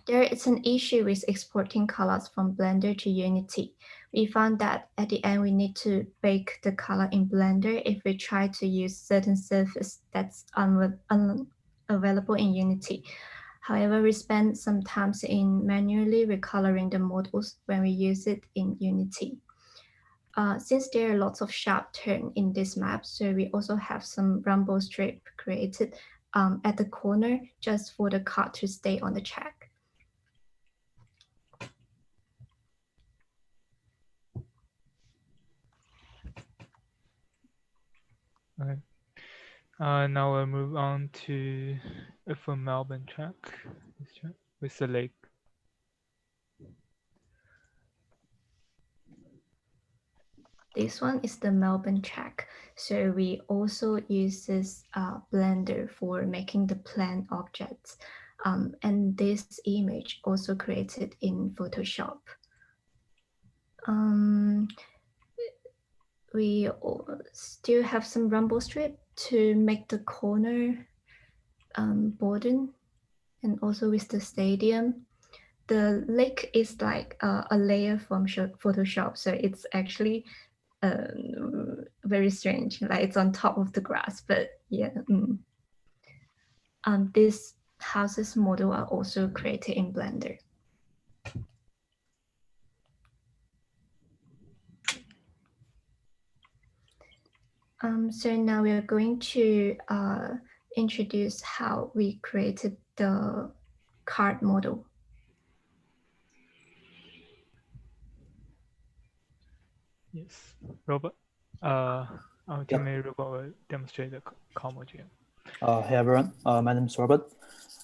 Speaker 21: There is an issue with exporting colors from Blender to Unity. We found that at the end, we need to bake the color in Blender if we try to use certain surface that's unavailable in Unity. However, we spend some time in manually recoloring the models when we use it in Unity. Since there are lots of sharp turns in this map, so we also have some rumble strip created at the corner just for the car to stay on the track.
Speaker 20: Okay. Now we'll move on to for Melbourne track with the lake.
Speaker 21: This one is the Melbourne track. So we also use this Blender for making the plan objects. And this image also created in Photoshop. We still have some rumble strip to make the corner border, and also with the stadium. The lake is like a layer from Photoshop, so it's actually very strange, like it's on top of the grass, but yeah. These houses model are also created in Blender. So now we are going to introduce how we created the card model.
Speaker 20: Yes, Robert. Our teammate Robert will demonstrate the car module.
Speaker 2: Hey everyone, my name is Robert.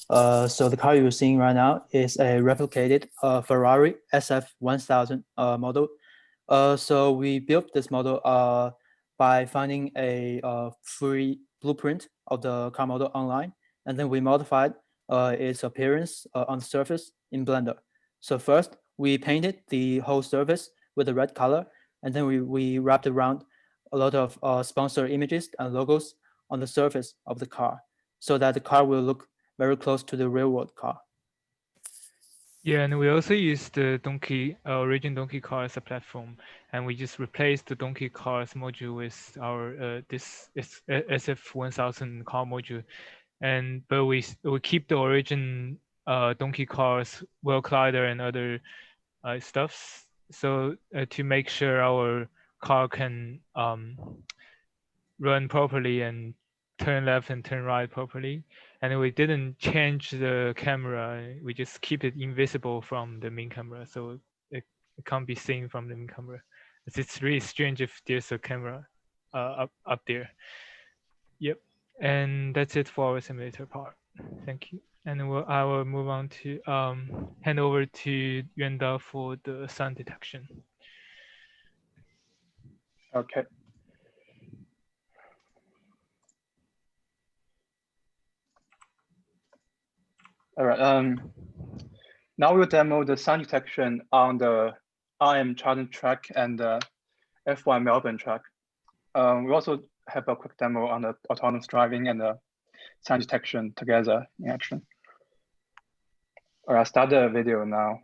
Speaker 2: So the car you're seeing right now is a replicated Ferrari SF1000 model. So we built this model by finding a free blueprint of the car model online, and then we modified its appearance on the surface in Blender. So first, we painted the whole surface with a red color, and then we wrapped around a lot of sponsor images and logos on the surface of the car, so that the car will look very close to the real world car.
Speaker 20: Yeah, and we also use the original Donkey car as a platform, and we just replaced the Donkey cars module with our this SF1000 car module, but we keep the origin Donkey cars, world collider, and other stuffs. So to make sure our car can run properly and turn left and turn right properly. And we didn't change the camera. We just keep it invisible from the main camera, so it can't be seen from the main camera. It's really strange if there's a camera up there. Yep, and that's it for our simulator part. Thank you. And I will move on to hand over to Yuanda for the sound detection.
Speaker 19: Okay. All right. Now we'll demo the sound detection on the Charlton track and the F1 Melbourne track. We also have a quick demo on the autonomous driving and the sound detection together in action. All right, start the video now.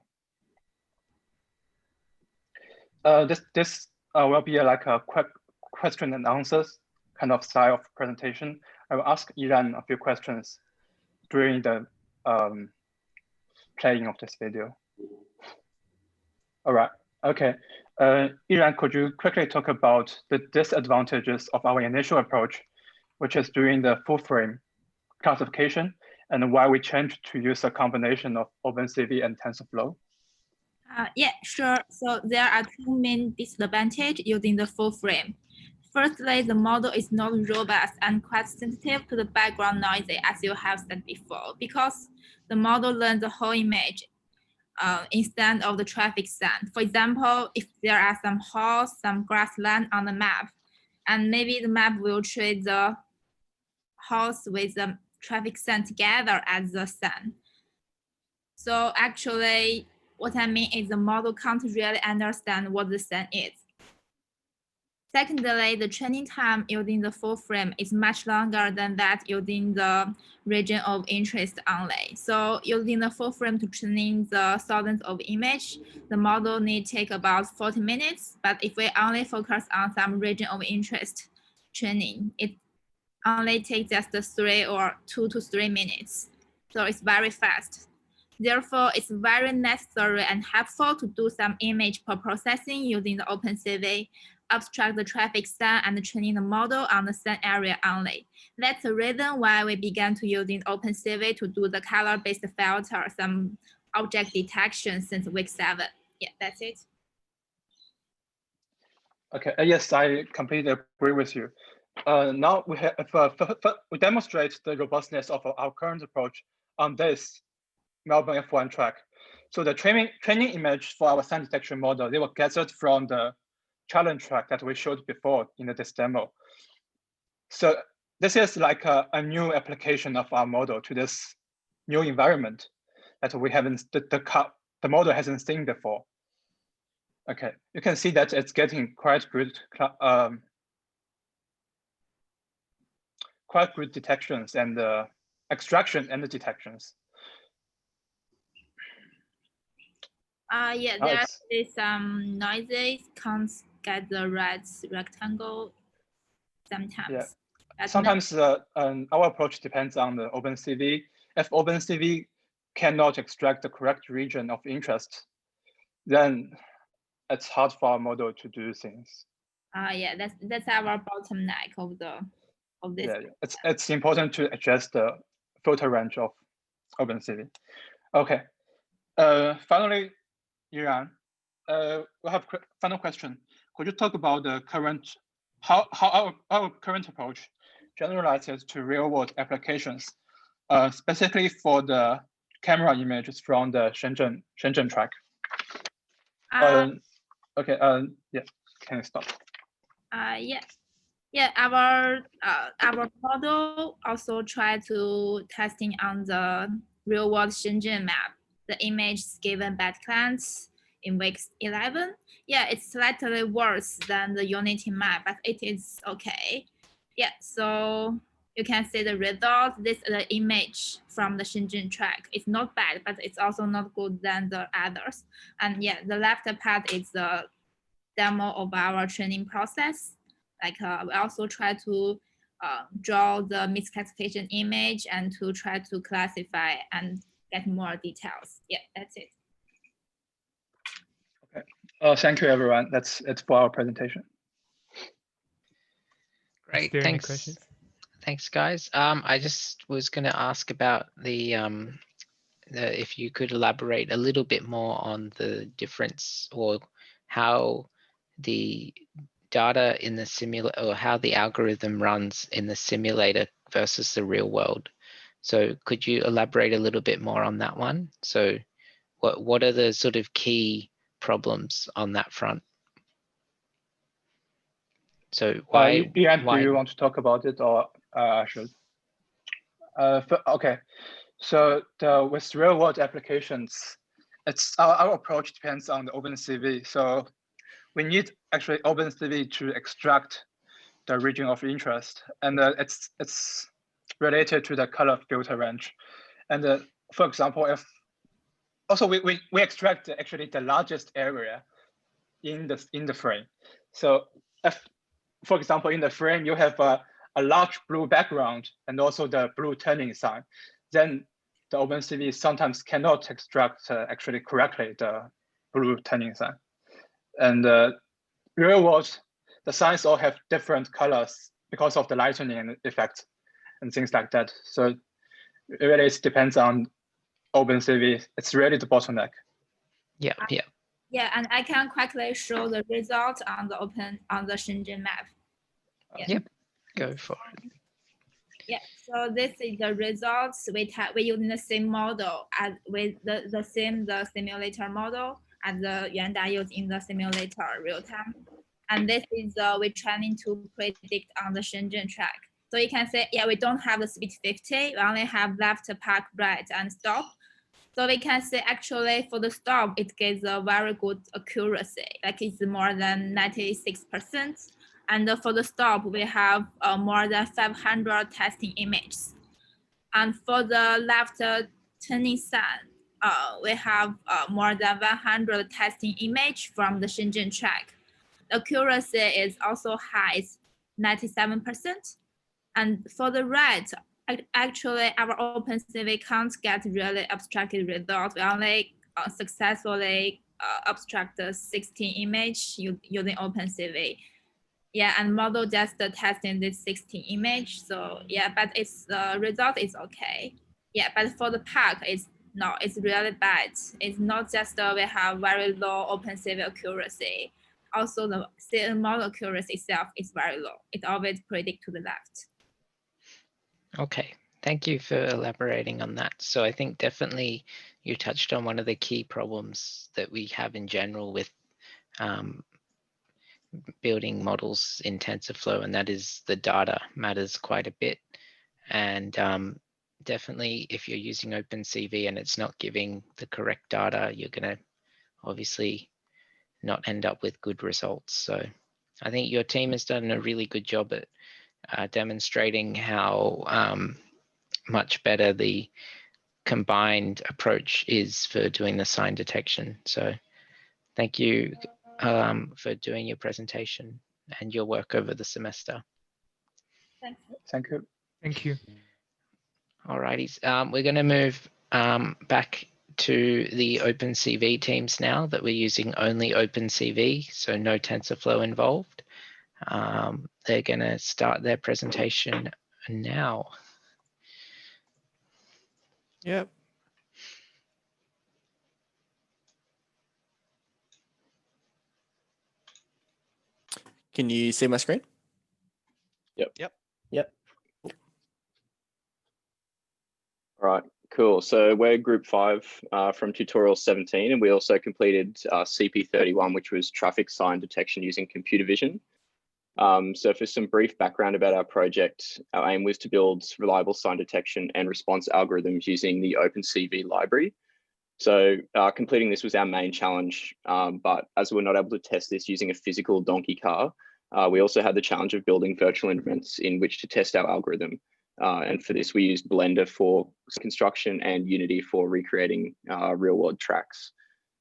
Speaker 19: This will be like a quick question and answers kind of style of presentation. I will ask Iran a few questions during the playing of this video. All right, okay. Iran, could you quickly talk about the disadvantages of our initial approach, which is doing the full frame classification, and why we changed to use a combination of Opencv and TensorFlow?
Speaker 22: Yeah, sure. So there are two main disadvantages using the full frame. Firstly, the model is not robust and quite sensitive to the background noise, as you have said before, because the model learns the whole image. instead of the traffic sign. For example, if there are some halls, some grassland on the map, and maybe the map will treat the house with the traffic sign together as the sign. So actually, what I mean is the model can't really understand what the sign is. Secondly, the training time using the full frame is much longer than that using the region of interest only. So using the full frame to training the thousands of images, the model need take about 40 minutes. But if we only focus on some region of interest training, it only takes just 2 to 3 minutes. So it's very fast. Therefore, it's very necessary and helpful to do some image processing using the Opencv, abstract the traffic sign and training the model on the sign area only. That's the reason why we began to using Opencv to do the color-based filter, some object detection since week 7. Yeah, that's it.
Speaker 19: Okay, yes, I completely agree with you. Now we have we demonstrate the robustness of our current approach on this Melbourne F1 track. So the training image for our sign detection model, they were gathered from the challenge track that we showed before in this demo. So this is like a new application of our model to this new environment that we haven't, the model hasn't seen before. Okay, you can see that it's getting quite good detections and extraction and the detections.
Speaker 22: Yeah, there is some noises, can't get the right rectangle sometimes.
Speaker 19: Yeah. Sometimes our approach depends on the Opencv. If Opencv cannot extract the correct region of interest, then it's hard for our model to do things.
Speaker 22: Yeah, that's our bottleneck of this.
Speaker 19: Yeah, it's important to adjust the filter range of Opencv. Okay. Finally, Iran, we have final question. Could you talk about the current, how our current approach generalizes to real-world applications, specifically for the camera images from the Shenzhen track? Okay. Yeah. Can you stop?
Speaker 22: Yeah. Our model also try to testing on the real-world Shenzhen map. The image given by clients in week 11. Yeah, it's slightly worse than the Unity map, but it is okay. Yeah, so you can see the result. This is the image from the Shenzhen track. It's not bad, but it's also not good than the others. And yeah, the left part is the demo of our training process. Like we also try to draw the misclassification image and to try to classify and get more details. Yeah, that's it.
Speaker 19: Okay. Thank you, everyone. That's it for our presentation.
Speaker 1: Great. Thanks. Thanks, guys. I just was going to ask about the if you could elaborate a little bit more on the difference or how the data in the simulator or how the algorithm runs in the simulator versus the real world. So could you elaborate a little bit more on that one? So what are the sort of key problems on that front? So
Speaker 19: Ian, do you want to talk about it, or I should? Okay. So with real world applications, it's our approach depends on the Opencv. So we need actually Opencv to extract the region of interest, and it's related to the color filter range. And for example, if also we extract actually the largest area in the frame. So if, for example, in the frame you have a large blue background and also the blue turning sign, then the Opencv sometimes cannot extract actually correctly the blue turning sign. And real world, the signs all have different colors because of the lightening effect and things like that. So it really depends on Opencv. It's really the bottleneck.
Speaker 1: Yeah.
Speaker 22: Yeah, and I can quickly show the result on the Shenzhen map.
Speaker 1: Yeah. Yep, go for it.
Speaker 22: Yeah, so this is the results we using the same model as with the simulator model as the Yuanda used in the simulator real time. And this is we're trying to predict on the Shenzhen track. So you can say, yeah, we don't have the speed 50, we only have left, park, right, and stop. So we can say actually for the stop, it gives a very good accuracy, like it's more than 96%. And for the stop, we have more than 500 testing images. And for the left turning sign, we have more than 100 testing image from the Shenzhen track. The accuracy is also high, it's 97%. And for the right, actually our Opencv can't get really abstracted results. We only successfully abstract the 16 image using Opencv. Yeah, and model just testing this 16 image. So yeah, but its result is okay. Yeah, but for the park, it's really bad. It's not just we have very low Opencv accuracy. Also, the model accuracy itself is very low. It always predicts to the left.
Speaker 1: Okay, thank you for elaborating on that. So I think definitely you touched on one of the key problems that we have in general with building models in TensorFlow, and that is the data matters quite a bit. And definitely if you're using Opencv and it's not giving the correct data, you're going to obviously not end up with good results. So I think your team has done a really good job at demonstrating how much better the combined approach is for doing the sign detection. So thank you for doing your presentation and your work over the semester.
Speaker 22: Thank you.
Speaker 19: Thank you.
Speaker 20: Thank you.
Speaker 1: Alrighty, we're going to move back to the Opencv teams now that we're using only Opencv, so no TensorFlow involved. They're going to start their presentation now.
Speaker 3: Yep. Can you see my screen?
Speaker 4: Yep.
Speaker 3: Yep.
Speaker 4: All right, cool. So we're group 5 from tutorial 17, and we also completed CP31, which was traffic sign detection using computer vision. So for some brief background about our project, our aim was to build reliable sign detection and response algorithms using the Opencv library. So completing this was our main challenge, but as we're not able to test this using a physical donkey car, we also had the challenge of building virtual environments in which to test our algorithm. And for this, we used Blender for construction and Unity for recreating real-world tracks.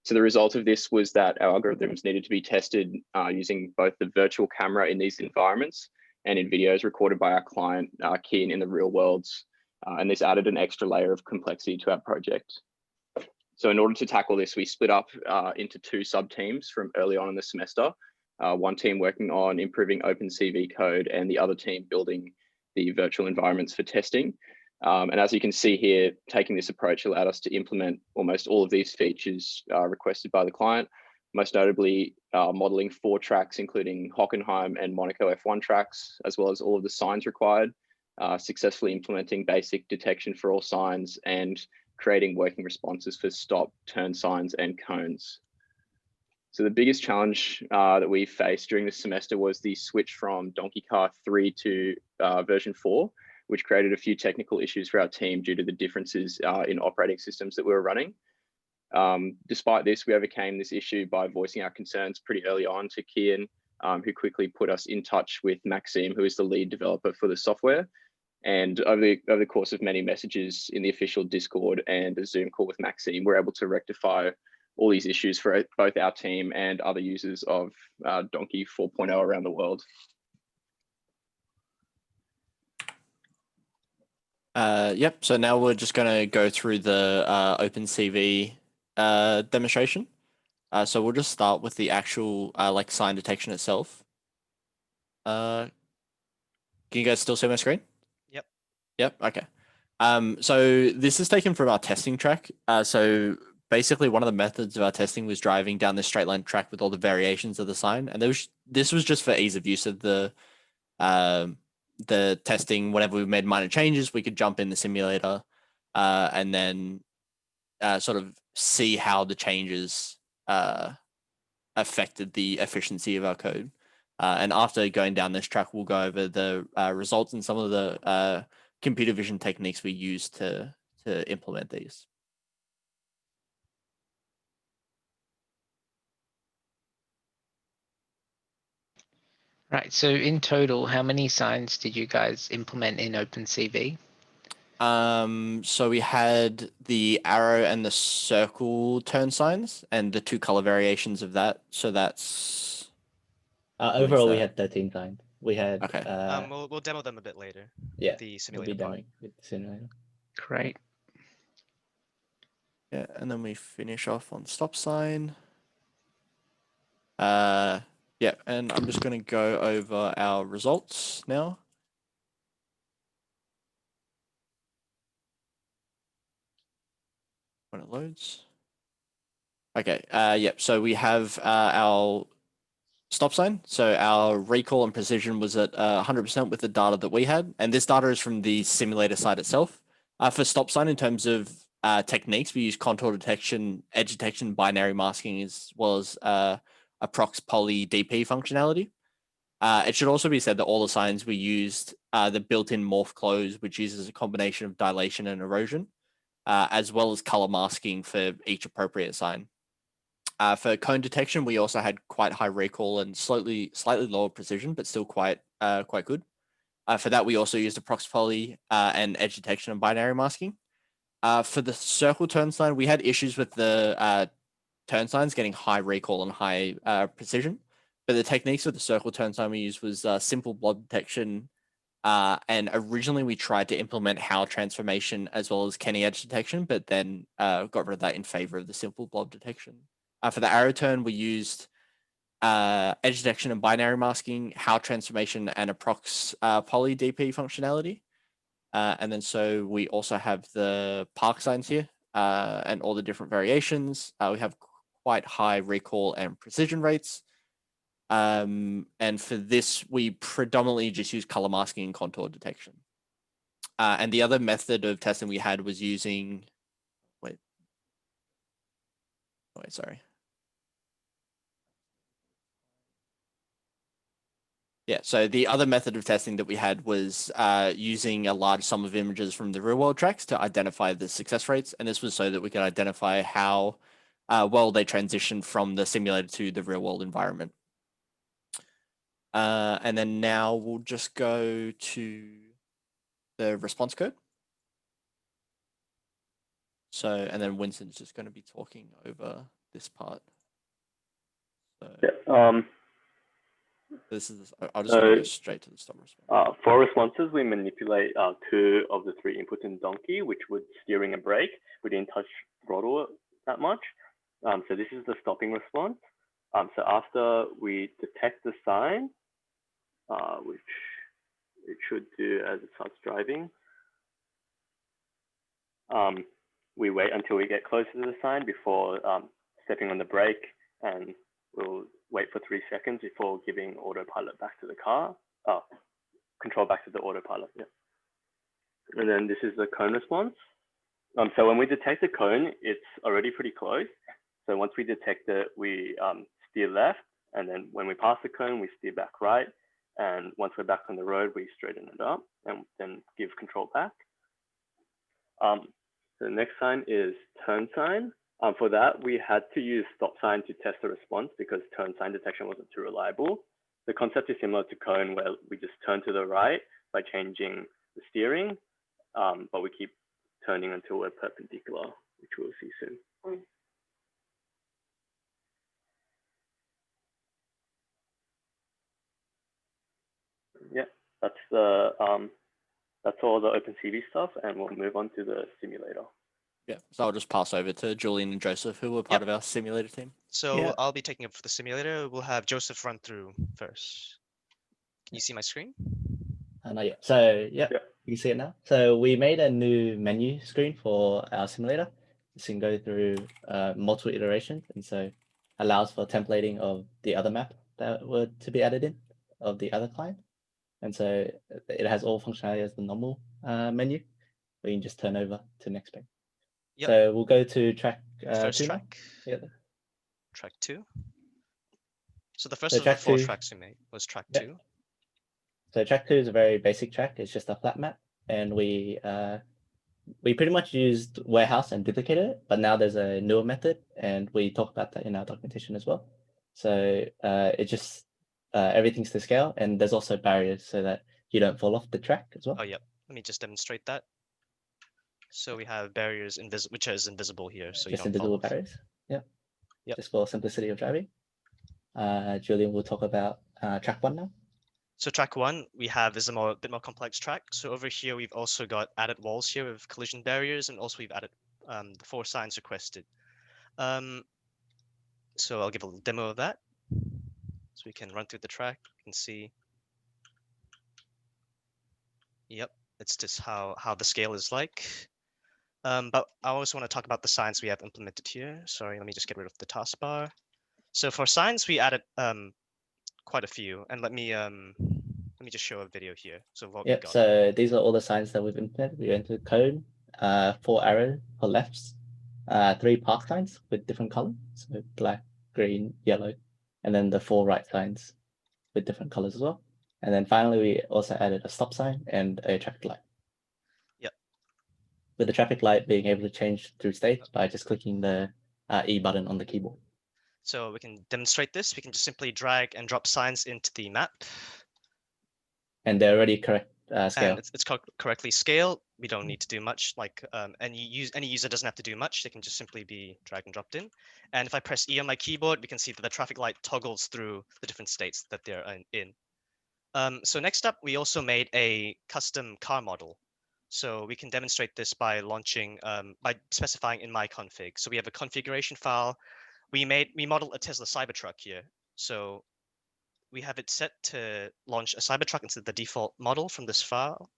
Speaker 4: So the result of this was that our algorithms needed to be tested using both the virtual camera in these environments and in videos recorded by our client, Kian, in the real worlds. And this added an extra layer of complexity to our project. So in order to tackle this, we split up into 2 sub-teams from early on in the semester. One team working on improving Opencv code and the other team building the virtual environments for testing. And as you can see here, taking this approach allowed us to implement almost all of these features requested by the client, most notably modeling 4 tracks, including Hockenheim and Monaco F1 tracks, as well as all of the signs required, successfully implementing basic detection for all signs, and creating working responses for stop, turn signs, and cones. So the biggest challenge that we faced during this semester was the switch from Donkey Car 3 to version 4, which created a few technical issues for our team due to the differences in operating systems that we were running. Despite this, we overcame this issue by voicing our concerns pretty early on to Kian, who quickly put us in touch with Maxime, who is the lead developer for the software. And over the course of many messages in the official Discord and a Zoom call with Maxime, we're able to rectify all these issues for both our team and other users of Donkey 4.0 around the world.
Speaker 3: Yep, so now we're just going to go through the Opencv demonstration. So we'll just start with the actual like sign detection itself. Can you guys still see my screen?
Speaker 23: Yep.
Speaker 3: Yep, okay. So this is taken from our testing track. So basically one of the methods of our testing was driving down this straight line track with all the variations of the sign. And this was just for ease of use of the the testing, whenever we made minor changes, we could jump in the simulator and then sort of see how the changes affected the efficiency of our code. And after going down this track, we'll go over the results and some of the computer vision techniques we use to implement these.
Speaker 1: Right, so in total, how many signs did you guys implement in Opencv?
Speaker 3: So we had the arrow and the circle turn signs and the 2 color variations of that. So that's
Speaker 6: overall we had 13 signs. We had
Speaker 3: okay.
Speaker 6: We'll demo them a bit later.
Speaker 3: Yeah,
Speaker 6: with the simulator part.
Speaker 11: With the simulator.
Speaker 1: Great.
Speaker 3: Yeah, and then we finish off on stop sign. Yeah, and I'm just going to go over our results now. When it loads. Okay, yep, so we have our stop sign. So our recall and precision was at 100% with the data that we had. And this data is from the simulator side itself. For stop sign, in terms of techniques, we use contour detection, edge detection, binary masking, as well as approx poly DP functionality. It should also be said that all the signs we used the built-in morph close, which uses a combination of dilation and erosion, as well as color masking for each appropriate sign. For cone detection, we also had quite high recall and slightly lower precision, but still quite good. For that, we also used approx poly and edge detection and binary masking. For the circle turn sign, we had issues with the turn signs getting high recall and high precision. But the techniques of the circle turn sign we used was simple blob detection. And originally we tried to implement Howe transformation as well as Kenny edge detection, but then got rid of that in favor of the simple blob detection. For the arrow turn, we used edge detection and binary masking, Howe transformation, and approx poly DP functionality. And then so we also have the park signs here and all the different variations. We have quite high recall and precision rates. And for this, we predominantly just use color masking and contour detection. And the other method of testing we had was using, sorry. Yeah, so the other method of testing that we had was using a large sum of images from the real world tracks to identify the success rates. And this was so that we could identify how well they transition from the simulator to the real world environment. And then now we'll just go to the response code. So, and then Winston's just going to be talking over this part. So,
Speaker 8: yeah,
Speaker 3: this is, I'll just go straight to the stop response.
Speaker 8: For responses, we manipulate 2 of the 3 inputs in Donkey, which would steering and brake. We didn't touch throttle that much. So this is the stopping response. So after we detect the sign, which it should do as it starts driving, we wait until we get closer to the sign before stepping on the brake, and we'll wait for 3 seconds before giving ArduPilot back to the car, control back to the ArduPilot. Yeah. And then this is the cone response. So when we detect the cone, it's already pretty close. So once we detect it, we steer left, and then when we pass the cone, we steer back right. And once we're back on the road, we straighten it up and then give control back. The next sign is turn sign. For that, we had to use stop sign to test the response because turn sign detection wasn't too reliable. The concept is similar to cone, where we just turn to the right by changing the steering, but we keep turning until we're perpendicular, which we'll see soon. Yeah, that's all the Opencv stuff, and we'll move on to the simulator.
Speaker 3: Yeah, so I'll just pass over to Julian and Joseph, who were part of our simulator team.
Speaker 6: So I'll be taking up for the simulator. We'll have Joseph run through first. Can you see my screen?
Speaker 23: Not yet. So yeah, you can see it now. So we made a new menu screen for our simulator. This can go through multiple iterations, and so allows for templating of the other map that were to be added in of the other client. And so it has all functionality as the normal menu. We can just turn over to the next page.
Speaker 6: Yep.
Speaker 23: So we'll go to track
Speaker 6: First
Speaker 23: 2
Speaker 6: track.
Speaker 23: now. Yeah.
Speaker 6: Track 2. So the first
Speaker 23: So
Speaker 6: of the
Speaker 23: track
Speaker 6: 4
Speaker 23: 2
Speaker 6: tracks we made was track
Speaker 23: Yeah.
Speaker 6: 2.
Speaker 23: So track 2 is a very basic track. It's just a flat map, and we pretty much used warehouse and duplicated it, but now there's a newer method, and we talk about that in our documentation as well. So it just everything's to scale, and there's also barriers so that you don't fall off the track as well.
Speaker 6: Oh, yep. Let me just demonstrate that. So we have barriers which is invisible here, so
Speaker 23: Just
Speaker 6: you don't fall
Speaker 23: invisible
Speaker 6: off.
Speaker 23: barriers. Yeah.
Speaker 6: Yep.
Speaker 23: Just for simplicity of driving. Julian will talk about track 1 now.
Speaker 6: So track 1, we have is a bit more complex track. So over here, we've also got added walls here with collision barriers, and also we've added the 4 signs requested. So I'll give a little demo of that. So we can run through the track. You can see. Yep, it's just how the scale is like. But I also want to talk about the signs we have implemented here. Sorry, let me just get rid of the taskbar. So for signs, we added quite a few, and let me just show a video here. So what we
Speaker 23: Yep.
Speaker 6: got.
Speaker 23: So these are all the signs that we've implemented. We entered code, 4 arrow for lefts, 3 path signs with different colors, so black, green, yellow, and then the 4 right signs with different colors as well. And then finally, we also added a stop sign and a traffic light.
Speaker 6: Yep.
Speaker 23: With the traffic light being able to change through states by just clicking the E button on the keyboard.
Speaker 6: So we can demonstrate this. We can just simply drag and drop signs into the map.
Speaker 23: And they're already correct scale.
Speaker 6: And it's correctly scaled. We don't need to do much. Like any user doesn't have to do much. They can just simply be drag and dropped in. And if I press E on my keyboard, we can see that the traffic light toggles through the different states that they're in. So next up, we also made a custom car model. So we can demonstrate this by launching, by specifying in my config. So we have a configuration file. We modeled a Tesla Cybertruck here. So we have it set to launch a Cybertruck instead of the default model from this file.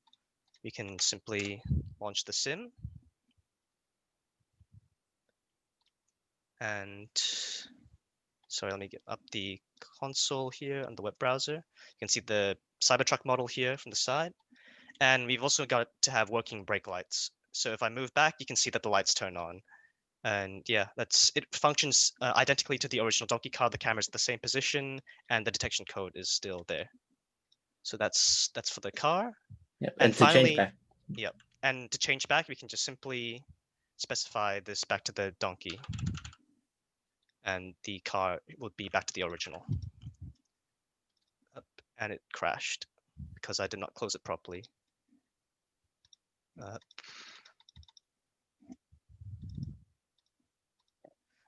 Speaker 6: We can simply launch the sim. And sorry, let me get up the console here on the web browser. You can see the Cybertruck model here from the side. And we've also got to have working brake lights. So if I move back, you can see that the lights turn on. And yeah, it functions identically to the original donkey car. The camera's at the same position, and the detection code is still there. So that's for the car.
Speaker 23: Yep.
Speaker 6: And
Speaker 23: to
Speaker 6: finally,
Speaker 23: change back.
Speaker 6: yep. And to change back, we can just simply specify this back to the donkey, and the car will be back to the original. And it crashed because I did not close it properly.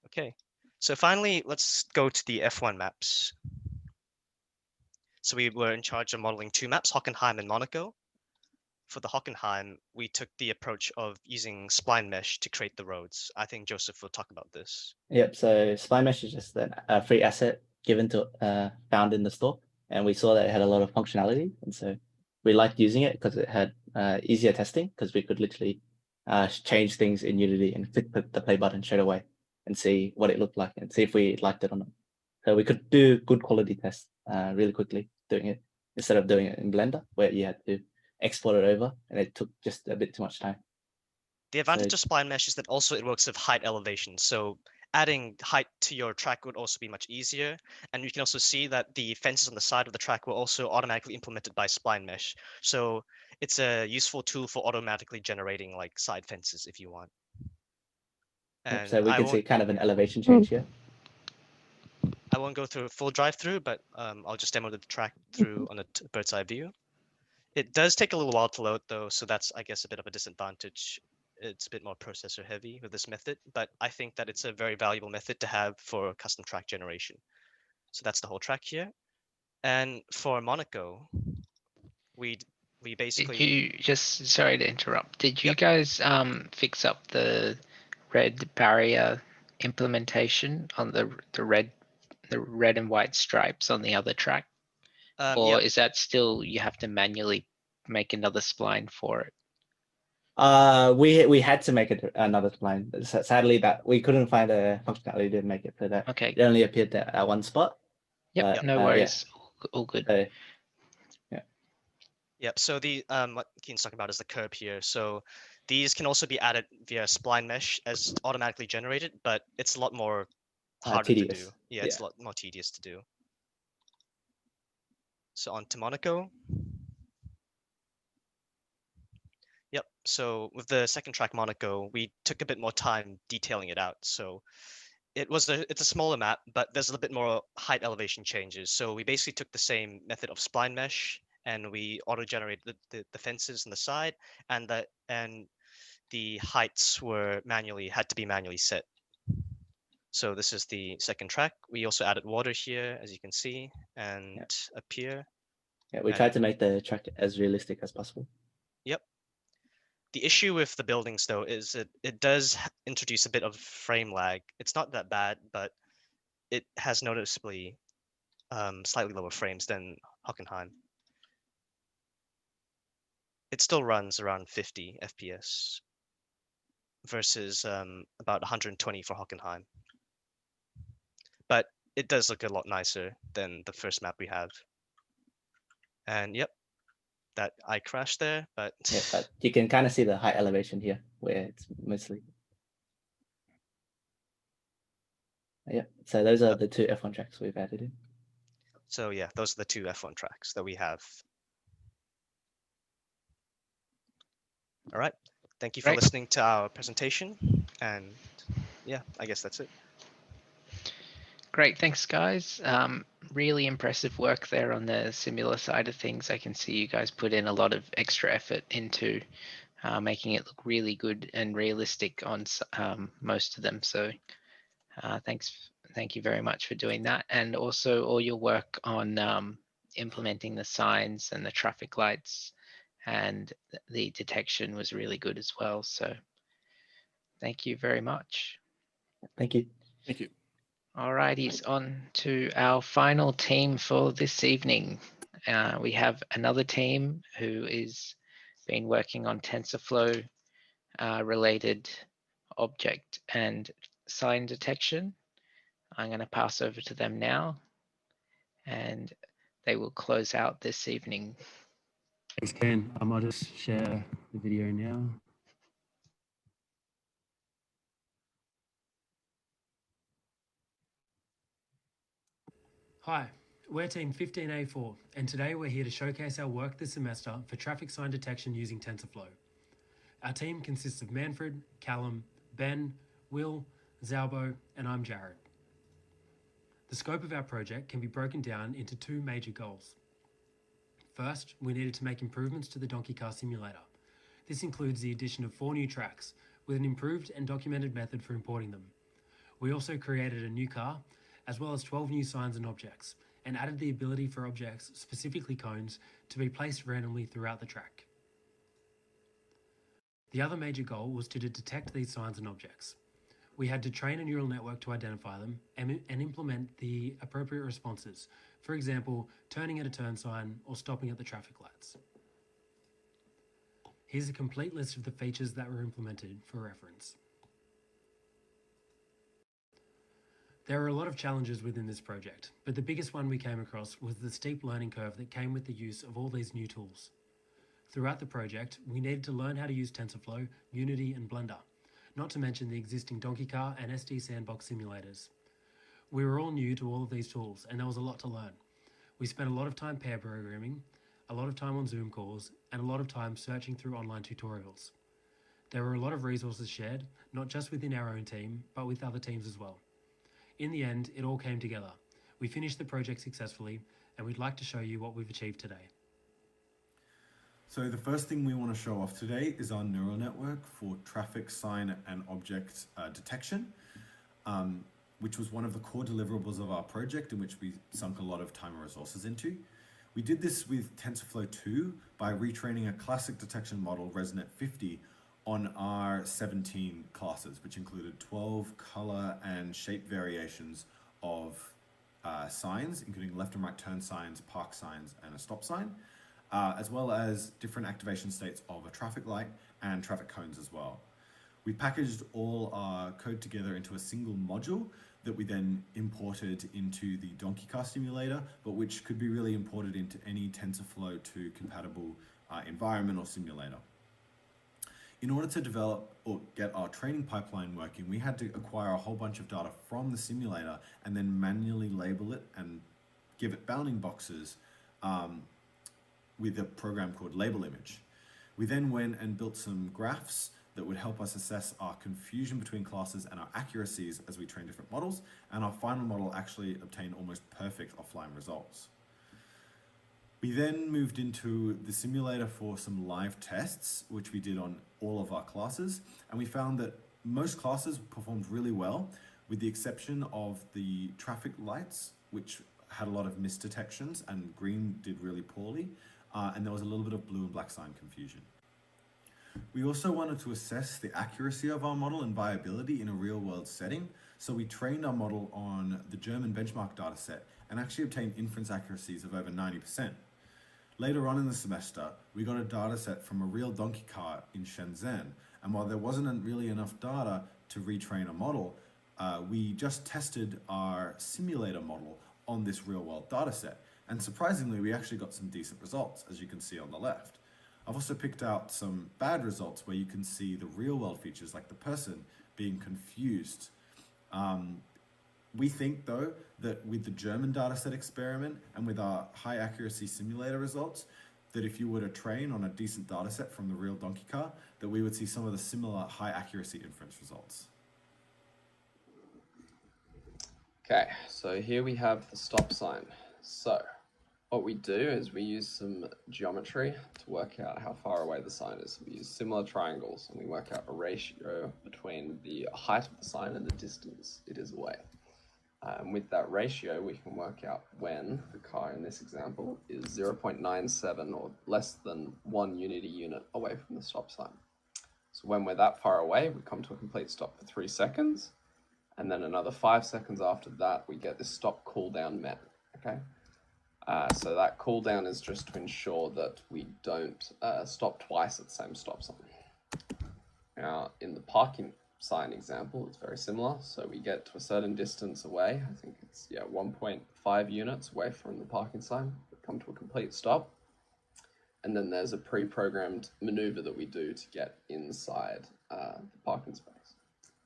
Speaker 6: Okay, so finally, let's go to the F1 maps. So we were in charge of modeling 2 maps, Hockenheim and Monaco. For the Hockenheim, we took the approach of using spline mesh to create the roads. I think Joseph will talk about this.
Speaker 23: Yep. So spline mesh is just a free asset given to found in the store, and we saw that it had a lot of functionality, and so we liked using it because it had easier testing because we could literally change things in Unity and click the play button straight away and see what it looked like and see if we liked it or not. So we could do good quality tests really quickly doing it instead of doing it in Blender where you had to export it over and it took just a bit too much time.
Speaker 6: The advantage of spline mesh is that also it works with height elevation. So adding height to your track would also be much easier. And you can also see that the fences on the side of the track were also automatically implemented by spline mesh. So it's a useful tool for automatically generating like side fences if you want.
Speaker 23: Yep, so we can see kind of an elevation change here.
Speaker 6: I won't go through a full drive through, but I'll just demo the track through on a bird's eye view. It does take a little while to load though, so that's, I guess, a bit of a disadvantage. It's a bit more processor heavy with this method, but I think that it's a very valuable method to have for custom track generation. So that's the whole track here. And for Monaco, we basically...
Speaker 1: Did you, just sorry to interrupt, did you guys fix up the red barrier implementation on the red and white stripes on the other track? Or is that still, you have to manually make another spline for it?
Speaker 23: We had to make it another spline. Sadly, that we couldn't find a functionality to make it for that.
Speaker 1: Okay.
Speaker 23: It only appeared at one spot.
Speaker 1: Yep, no worries. All good.
Speaker 23: Yeah.
Speaker 6: Yep. So the what Keen's talking about is the curb here. So these can also be added via spline mesh as automatically generated, but it's a lot more harder to do.
Speaker 23: Tedious.
Speaker 6: Yeah, it's a lot more tedious to do. So on to Monaco. Yep. So with the second track Monaco, we took a bit more time detailing it out. So it's a smaller map, but there's a little bit more height elevation changes. So we basically took the same method of spline mesh and we auto-generated the fences on the side, and the heights had to be manually set. So this is the second track. We also added water here, as you can see, and up here.
Speaker 23: Yeah, we tried to make the track as realistic as possible.
Speaker 6: Yep. The issue with the buildings, though, is it does introduce a bit of frame lag. It's not that bad, but it has noticeably slightly lower frames than Hockenheim. It still runs around 50 FPS versus about 120 for Hockenheim. But it does look a lot nicer than the first map we have. And yep, that I crashed there, but
Speaker 23: yeah, but you can kind of see the height elevation here, where it's mostly. Yeah, so those are the two F1 tracks we've added in.
Speaker 6: So yeah, those are the two F1 tracks that we have. All right, thank you for listening to our presentation, and yeah, I guess that's it.
Speaker 1: Great, thanks guys. Really impressive work there on the similar side of things. I can see you guys put in a lot of extra effort into making it look really good and realistic on most of them. So thank you very much for doing that. And also all your work on implementing the signs and the traffic lights and the detection was really good as well. So thank you very much.
Speaker 23: Thank you.
Speaker 3: Thank you.
Speaker 1: Alrighties, on to our final team for this evening. We have another team who is been working on TensorFlow related object and sign detection. I'm going to pass over to them now, and they will close out this evening.
Speaker 5: Thanks, Ken. I'll just share the video now. Hi, we're Team 15A4, and today we're here to showcase our work this semester for traffic sign detection using TensorFlow. Our team consists of Manfred, Callum, Ben, Will, Zalbo, and I'm Jared. The scope of our project can be broken down into two major goals. First, we needed to make improvements to the donkey car simulator. This includes the addition of 4 new tracks, with an improved and documented method for importing them. We also created a new car, as well as 12 new signs and objects, and added the ability for objects, specifically cones, to be placed randomly throughout the track. The other major goal was to detect these signs and objects. We had to train a neural network to identify them and implement the appropriate responses, for example, turning at a turn sign or stopping at the traffic lights. Here's a complete list of the features that were implemented for reference. There are a lot of challenges within this project, but the biggest one we came across was the steep learning curve that came with the use of all these new tools. Throughout the project, we needed to learn how to use TensorFlow, Unity, and Blender, not to mention the existing Donkey Car and SD Sandbox simulators. We were all new to all of these tools, and there was a lot to learn. We spent a lot of time pair programming, a lot of time on Zoom calls, and a lot of time searching through online tutorials. There were a lot of resources shared, not just within our own team, but with other teams as well. In the end, it all came together. We finished the project successfully, and we'd like to show you what we've achieved today.
Speaker 7: So the first thing we want to show off today is our neural network for traffic sign and object detection, which was one of the core deliverables of our project in which we sunk a lot of time and resources into. We did this with TensorFlow 2 by retraining a classic detection model, ResNet 50, on our 17 classes, which included 12 color and shape variations of signs, including left and right turn signs, park signs, and a stop sign, as well as different activation states of a traffic light and traffic cones as well. We packaged all our code together into a single module that we then imported into the donkey car simulator, but which could be really imported into any TensorFlow 2 compatible environment or simulator. In order to develop or get our training pipeline working, we had to acquire a whole bunch of data from the simulator and then manually label it and give it bounding boxes with a program called Label Image. We then went and built some graphs that would help us assess our confusion between classes and our accuracies as we train different models, and our final model actually obtained almost perfect offline results. We then moved into the simulator for some live tests, which we did on all of our classes, and we found that most classes performed really well, with the exception of the traffic lights, which had a lot of misdetections, and green did really poorly, and there was a little bit of blue and black sign confusion. We also wanted to assess the accuracy of our model and viability in a real-world setting, so we trained our model on the German benchmark dataset and actually obtained inference accuracies of over 90%. Later on in the semester, we got a dataset from a real donkey cart in Shenzhen, and while there wasn't really enough data to retrain a model, we just tested our simulator model on this real-world dataset, and surprisingly, we actually got some decent results, as you can see on the left. I've also picked out some bad results where you can see the real world features like the person being confused. We think though that with the German dataset experiment and with our high accuracy simulator results, that if you were to train on a decent dataset from the real donkey car, that we would see some of the similar high accuracy inference results.
Speaker 9: Okay, so here we have the stop sign. So what we do is we use some geometry to work out how far away the sign is. We use similar triangles and we work out a ratio between the height of the sign and the distance it is away. And with that ratio, we can work out when the car in this example is 0.97 or less than 1 unity unit away from the stop sign. So when we're that far away, we come to a complete stop for 3 seconds. And then another 5 seconds after that, we get this stop cooldown met, okay? So that cooldown is just to ensure that we don't stop twice at the same stop sign. Now, in the parking sign example, it's very similar. So we get to a certain distance away. I think it's 1.5 units away from the parking sign. We come to a complete stop. And then there's a pre-programmed maneuver that we do to get inside the parking space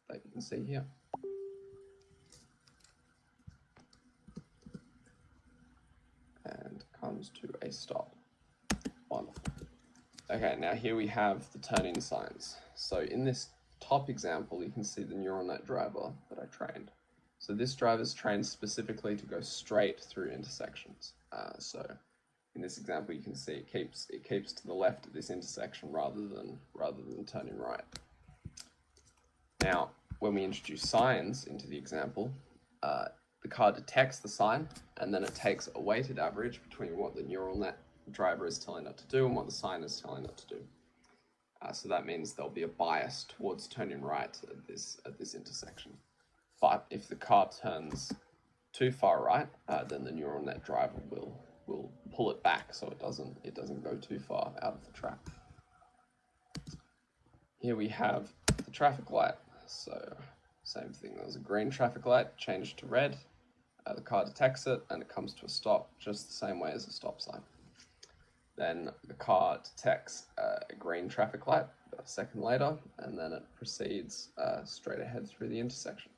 Speaker 9: that you can see here. And comes to a stop. Wonderful. Okay, now here we have the turn-in signs. So in this top example, you can see the neural net driver that I trained. So this driver is trained specifically to go straight through intersections. So in this example, you can see it keeps to the left of this intersection rather than turning right. Now, when we introduce signs into the example, the car detects the sign and then it takes a weighted average between what the neural net driver is telling it to do and what the sign is telling it to do. So that means there'll be a bias towards turning right at this intersection. But if the car turns too far right, then the neural net driver will pull it back so it doesn't go too far out of the track. Here we have the traffic light. So same thing, there was a green traffic light, changed to red. The car detects it and it comes to a stop just the same way as a stop sign. Then the car detects a green traffic light a second later, and then it proceeds straight ahead through the intersection.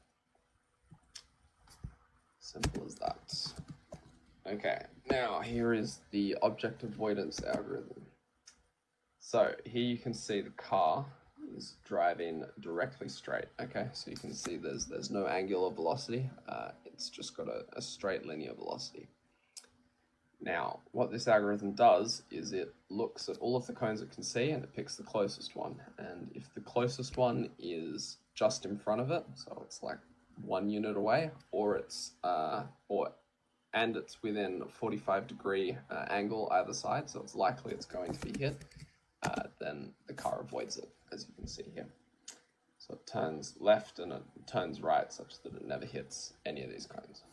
Speaker 9: Simple as that. Okay, now here is the object avoidance algorithm. So here you can see the car is driving directly straight. Okay, so you can see there's no angular velocity. It's just got a straight linear velocity. Now, what this algorithm does is it looks at all of the cones it can see and it picks the closest one. And if the closest one is just in front of it, so it's like 1 unit away, or it's within a 45-degree angle either side, so it's likely it's going to be hit, then the car avoids it, as you can see here. So it turns left and it turns right such that it never hits any of these cones.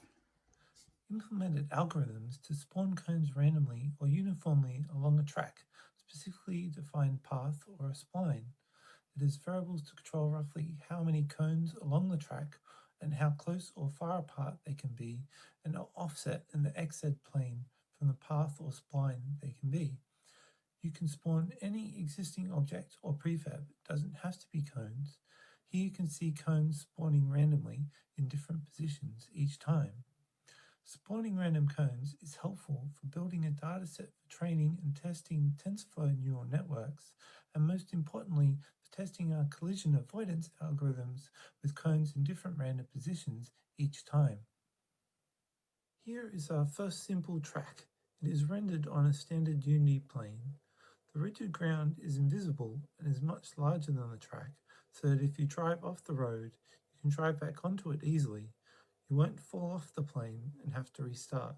Speaker 10: Implemented algorithms to spawn cones randomly or uniformly along a track, specifically defined path or a spline. It is variables to control roughly how many cones along the track and how close or far apart they can be, and offset in the XZ plane from the path or spline they can be. You can spawn any existing object or prefab. It doesn't have to be cones. Here you can see cones spawning randomly in different positions each time. Spawning random cones is helpful for building a dataset for training and testing TensorFlow neural networks, and most importantly, for testing our collision avoidance algorithms with cones in different random positions each time. Here is our first simple track. It is rendered on a standard Unity plane. The rigid ground is invisible and is much larger than the track, so that if you drive off the road, you can drive back onto it easily. You won't fall off the plane and have to restart.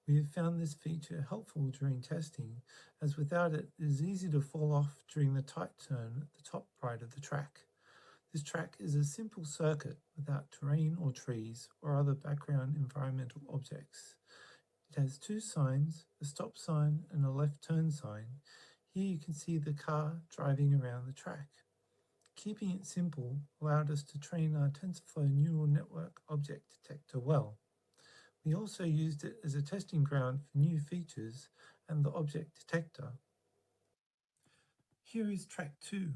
Speaker 10: We have found this feature helpful during testing, as without it, it is easy to fall off during the tight turn at the top right of the track. This track is a simple circuit without terrain or trees or other background environmental objects. It has two signs, a stop sign and a left turn sign. Here you can see the car driving around the track. Keeping it simple allowed us to train our TensorFlow neural network object detector well. We also used it as a testing ground for new features and the object detector. Here is track 2,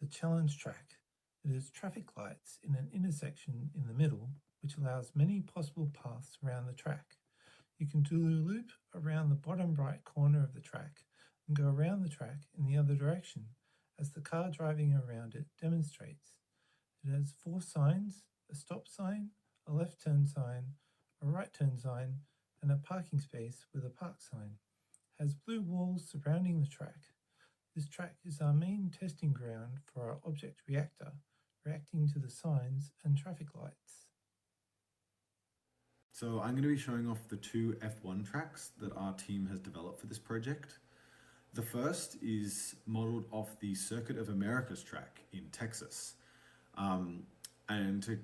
Speaker 10: the challenge track. It has traffic lights in an intersection in the middle, which allows many possible paths around the track. You can do a loop around the bottom right corner of the track and go around the track in the other direction, as the car driving around it demonstrates. It has 4 signs, a stop sign, a left turn sign, a right turn sign, and a parking space with a park sign. It has blue walls surrounding the track. This track is our main testing ground for our object reactor, reacting to the signs and traffic lights.
Speaker 7: So I'm going to be showing off the 2 F1 tracks that our team has developed for this project. The first is modeled off the Circuit of Americas track in Texas. And to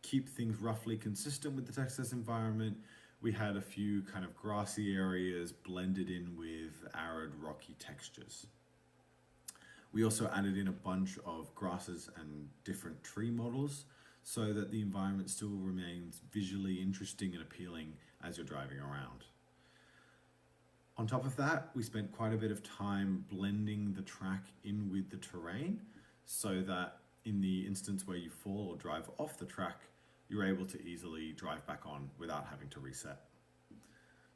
Speaker 7: keep things roughly consistent with the Texas environment, we had a few kind of grassy areas blended in with arid rocky textures. We also added in a bunch of grasses and different tree models so that the environment still remains visually interesting and appealing as you're driving around. On top of that, we spent quite a bit of time blending the track in with the terrain so that in the instance where you fall or drive off the track, you're able to easily drive back on without having to reset.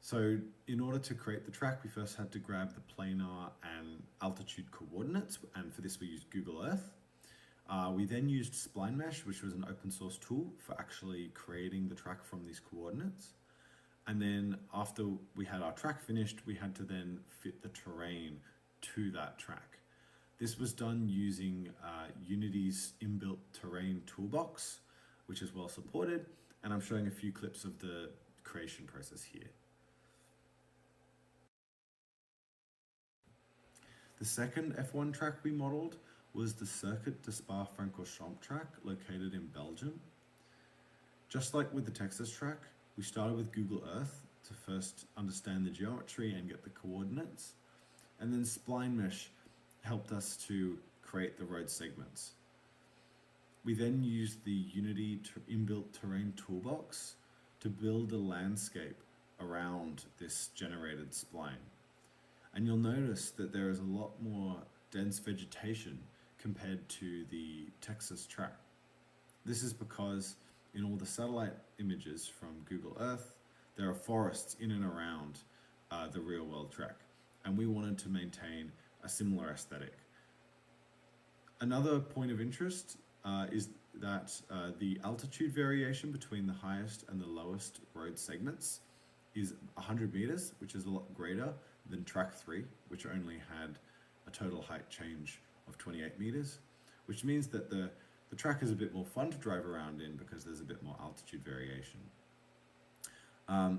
Speaker 7: So in order to create the track, we first had to grab the planar and altitude coordinates, and for this we used Google Earth. We then used Spline Mesh, which was an open source tool for actually creating the track from these coordinates. And then after we had our track finished, we had to then fit the terrain to that track. This was done using Unity's inbuilt terrain toolbox, which is well supported, and I'm showing a few clips of the creation process here. The second F1 track we modeled was the Circuit de Spa-Francorchamps track located in Belgium. Just like with the Texas track, we started with Google Earth to first understand the geometry and get the coordinates, and then Spline Mesh helped us to create the road segments. We then used the Unity inbuilt terrain toolbox to build a landscape around this generated spline. And you'll notice that there is a lot more dense vegetation compared to the Texas track. This is because in all the satellite images from Google Earth, there are forests in and around the real world track, and we wanted to maintain a similar aesthetic. Another point of interest is that the altitude variation between the highest and the lowest road segments is 100 meters, which is a lot greater than track 3, which only had a total height change of 28 meters, which means that the track is a bit more fun to drive around in because there's a bit more altitude variation.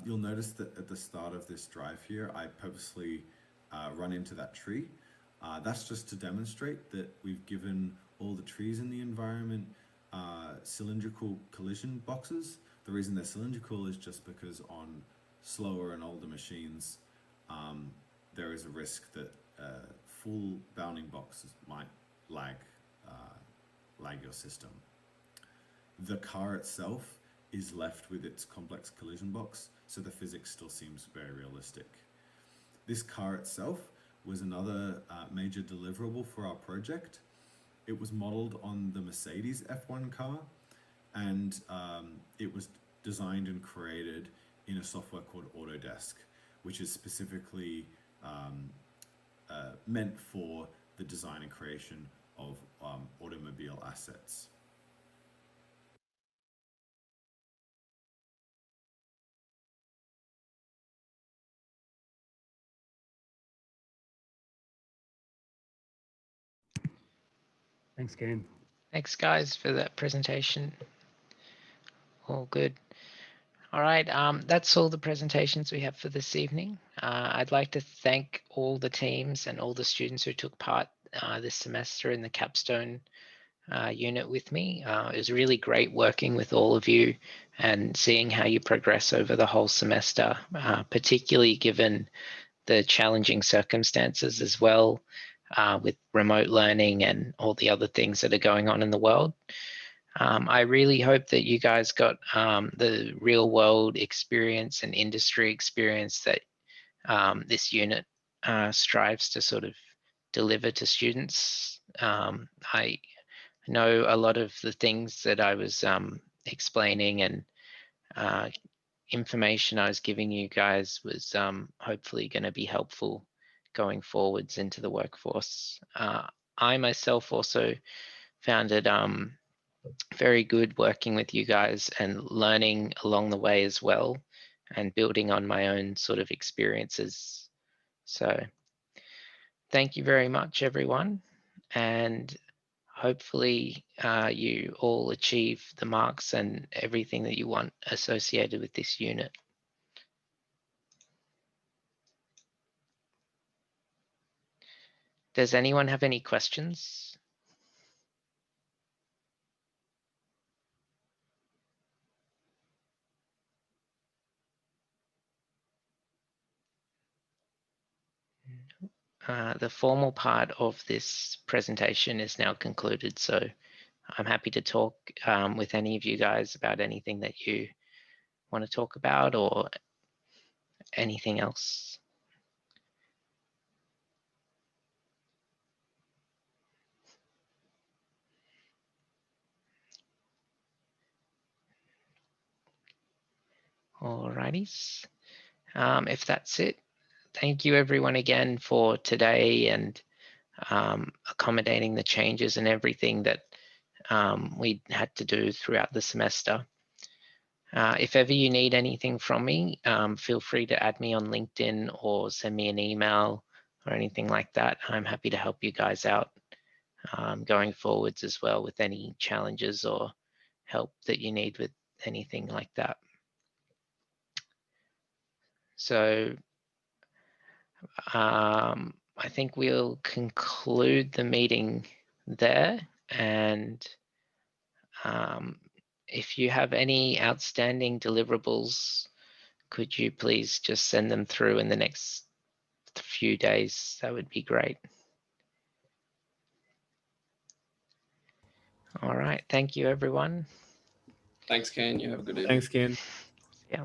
Speaker 7: You'll notice that at the start of this drive here, I purposely run into that tree. That's just to demonstrate that we've given all the trees in the environment cylindrical collision boxes. The reason they're cylindrical is just because on slower and older machines, there is a risk that full bounding boxes might lag your system. The car itself is left with its complex collision box, so the physics still seems very realistic. This car itself was another major deliverable for our project. It was modeled on the Mercedes F1 car, and it was designed and created in a software called Autodesk, which is specifically meant for the design and creation of automobile assets.
Speaker 12: Thanks, Ken.
Speaker 1: Thanks, guys, for that presentation. All good. All right, that's all the presentations we have for this evening. I'd like to thank all the teams and all the students who took part this semester in the Capstone unit with me. It was really great working with all of you and seeing how you progress over the whole semester, particularly given the challenging circumstances as well with remote learning and all the other things that are going on in the world. I really hope that you guys got the real world experience and industry experience that this unit strives to sort of deliver to students. I know a lot of the things that I was explaining and information I was giving you guys was hopefully going to be helpful going forwards into the workforce. I myself also found it very good working with you guys and learning along the way as well and building on my own sort of experiences. So thank you very much, everyone. And hopefully you all achieve the marks and everything that you want associated with this unit. Does anyone have any questions? The formal part of this presentation is now concluded, so I'm happy to talk with any of you guys about anything that you want to talk about or anything else. Alrighties. If that's it, thank you everyone again for today and accommodating the changes and everything that we had to do throughout the semester. If ever you need anything from me, feel free to add me on LinkedIn or send me an email or anything like that. I'm happy to help you guys out going forwards as well with any challenges or help that you need with anything like that. So I think we'll conclude the meeting there, and if you have any outstanding deliverables, could you please just send them through in the next few days? That would be great. All right, thank you everyone.
Speaker 9: Thanks, Ken. You have a good evening.
Speaker 12: Thanks, Ken.
Speaker 1: Yeah.